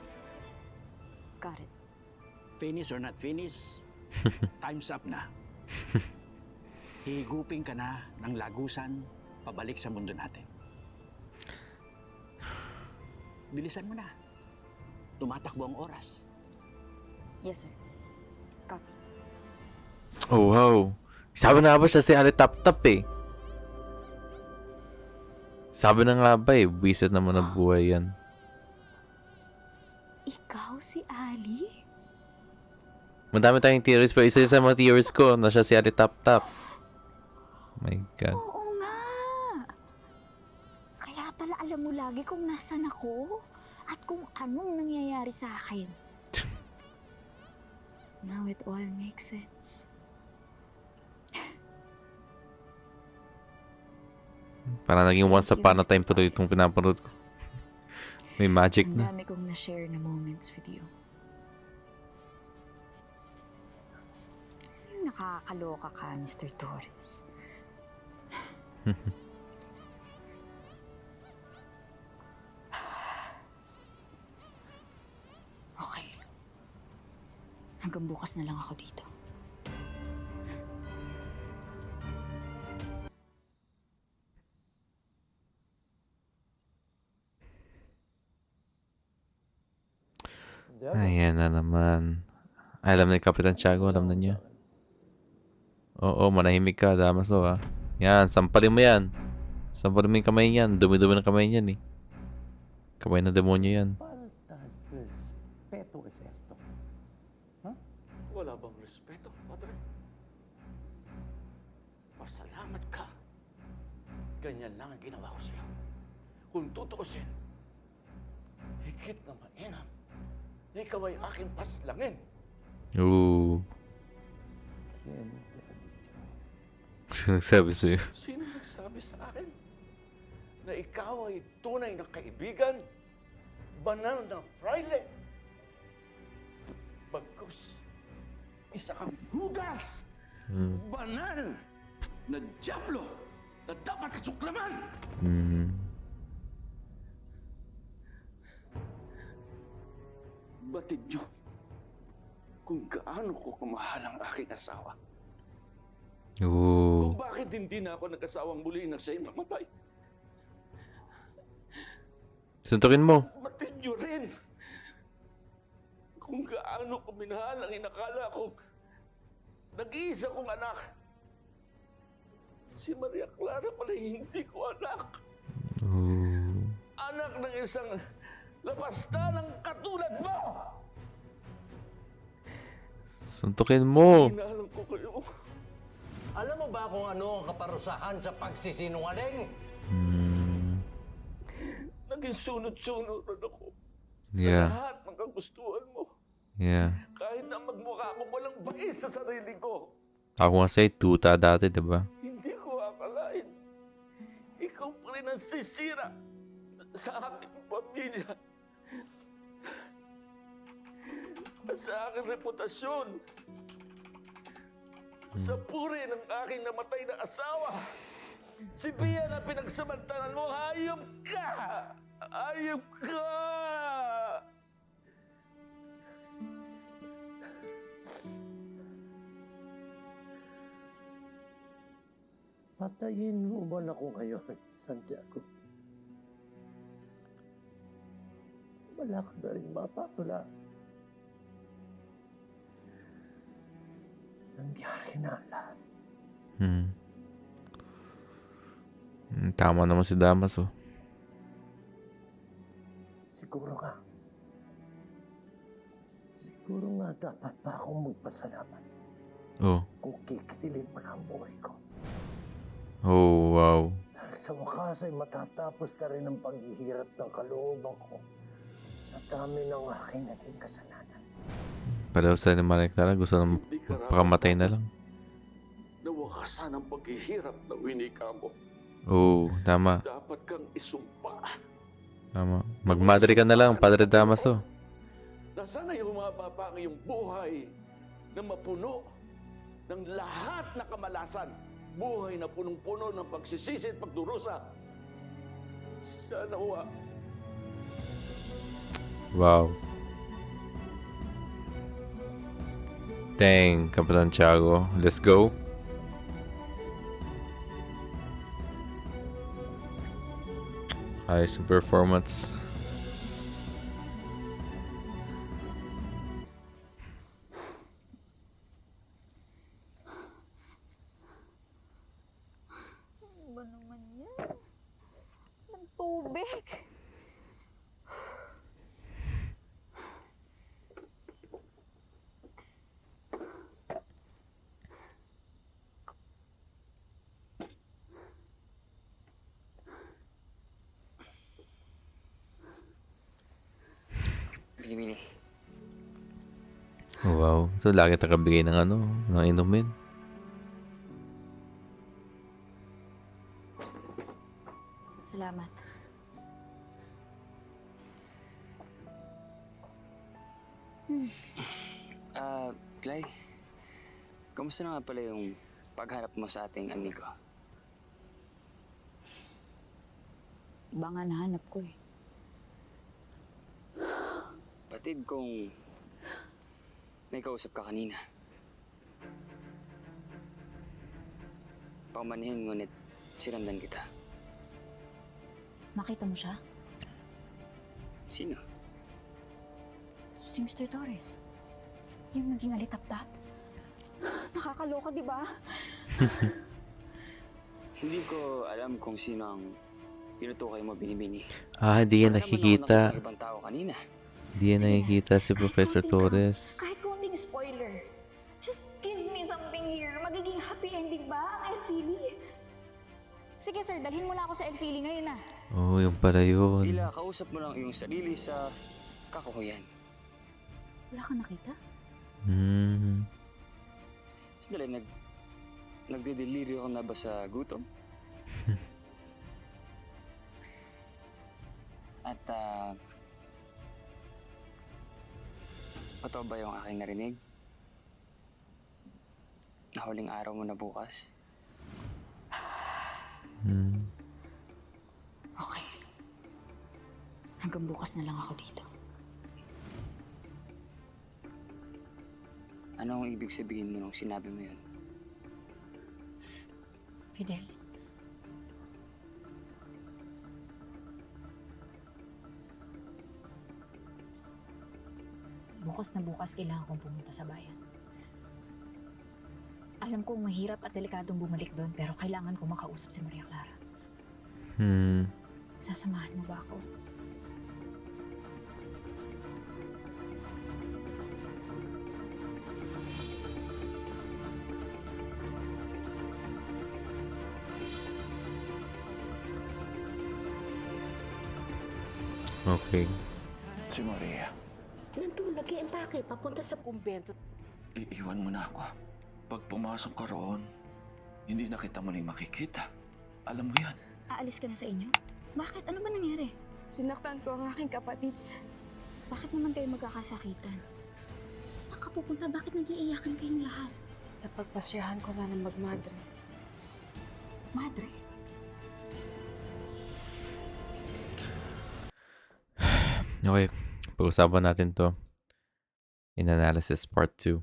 Got it. Finish or not finish, time's up na. Higupin ka na ng lagusan pabalik sa mundo natin. Bilisan mo na. Tumatakbo ang oras. Yes sir. Copy. Oh, wow. Sabi na nga ba siya si Ali Tap Tap eh. Sabi na nga ba eh, wisit naman ang buhay yan. Ikaw si Ali? Madami tayong theories pero isa sa mga theories ko na siya si Ali Tap Tap. My God. Oo nga. Kaya pala alam mo lagi kung nasan ako at kung anong nangyayari sa akin. Now it all makes sense. Parang naging once upon a time tuloy itong pinapanood ko. May magic Ang na. dami kong na-share na moments with you. Nakakaloka ka, Mr. Torres. Okay. Hanggang bukas na lang ako dito. Ayan na naman. Ay, alam na ni Kapitan Tiago, alam na niya. Oo, manahimik ka, Damaso ah. Yan, sampalin mo yan. Sampalin mo yung kamay niyan. Dumi-dumi ng kamay niyan eh. Kamay ng demonyo yan. Respeto es esto. Wala bang respeto, Padre? Pasalamat ka. Ganyan lang ang ginawa ko sa'yo. Kung tutuusin, higit na mainam. Ikaw ay aking paslangin. Ooh. Sino nagsabi sa'yo? Sino nagsabi sa akin na ikaw ay tunay na kaibigan, banal na fraile? Bagkus, isa kang hugas, banal na dyablo na dapat kasuklaman. Batid niyo kung gaano ko kamahal ang aking asawa. Ooh. Kung bakit hindi na ako nag-asawang muli na siya'y mamatay. Suntukin mo. Batid niyo rin kung gaano ko minahal ang inakala kong nag-iisa kong anak. Si Maria Clara pala hindi ko anak. Ooh. Anak ng isang lapasta ng katulad mo! Suntukin mo. Inalam ko kayo. Alam mo ba kung ano ang kaparusahan sa pagsisinungaling? Naging sunod-sunuran ako Yeah. sa lahat ng kagustuhan mo. Yeah. Kahit na magmukha akong walang bais sa sarili ko. Ako nga sa'yo, tuta dati, diba? Hindi ko akalain. Ikaw pa rin ang sisira sa aking pamilya. sa aking reputasyon. Sa puri ng aking namatay na asawa. Si Bia na pinagsamantalan mo, hayop ka! Hayop ka! Patayin mo ba ako ngayon, Santiago? Wala ka na rin mapapala. Nangyari na ang lahat. Tama naman si Damas, oh. Siguro nga dapat pa akong magpasalamat Oh. kung kikitilin mo na ang buhay ko. Oh, wow. Dahil sa wakas ay matatapos na rin ang paghihirap ng kalooban ko sa dami ng aking naging kasalanan. Pareho sa ni Maria Clara, gusto nang pakamatay na lang. Nawakasan ang paghihirap na winika mo. Oh, tama. Dapat kang isumpa. Tama. Magmadre ka na lang, Padre Damas, oh. Na sana yung humaba pa ang iyong buhay na mapuno ng lahat na kamalasan. Buhay na punong-puno ng pagsisisi at pagdurusa. Sana wa. Wow. Dang, Kapitan Tiago. Let's go. Ayos yung performance. Ano ba naman yan? Ng tubig. Bini-bini. Oh, wow. So, lagi tagabigay ng ng inumin. Salamat. Clay, kamusta na nga pala yung pagharap mo sa ating amigo? Iba nga nahanap ko eh. Batid kong may kausap ka kanina. Paumanhin, ngunit sirandan kita. Nakita mo siya? Sino? Si Mr. Torres. Yung naging alitap-tap. Nakakaloka, di ba? Hindi ko alam kung sino ang pinutukay mo, Bini-bini. Ah, di yan Wala naman ako nakikita. nakita ng ibang tao kanina. Di yan nakikita si Professor Torres. Kahit konting spoiler. Just give me something here. Magiging happy ending ba ang Elfili? Sige sir, dalhin mo na ako sa Elfili ngayon ah. Oh, yung pala yun. Tila kausap mo lang iyong sarili sa kakahuyan. Wala kang nakita? Sandali, nagdidelirio ka na ba sa gutom? At, totoo ba yung aking narinig? Na huling araw mo na bukas? Okay. Hanggang bukas na lang ako dito. Ano ang ibig sabihin mo nung sinabi mo yun? Fidel. Bukas na bukas kailangan kong pumunta sa bayan. Alam kong mahirap at delikadong bumalik doon pero kailangan kong makausap si Maria Clara. Sasamahan mo ba ako? Okay. Si Maria, Nandun, nag-iimpake, papunta sa kumbento. iiwan mo na ako. Pag pumasok ka roon, hindi na kita muling makikita. Alam mo yan. Aalis ka na sa inyo? Bakit? Ano ba nangyari? Sinaktan ko ang aking kapatid. Bakit naman kayo magkakasakitan? Saan ka pupunta? Bakit nag-iiyakan kayong lahat? Napagpasyahan ko na ng magmadre. Madre? Okay, pag-usapan natin to in analysis part 2.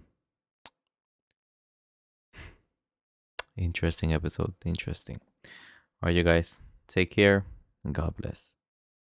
Interesting episode. Interesting. Alright, you guys. Take care and God bless.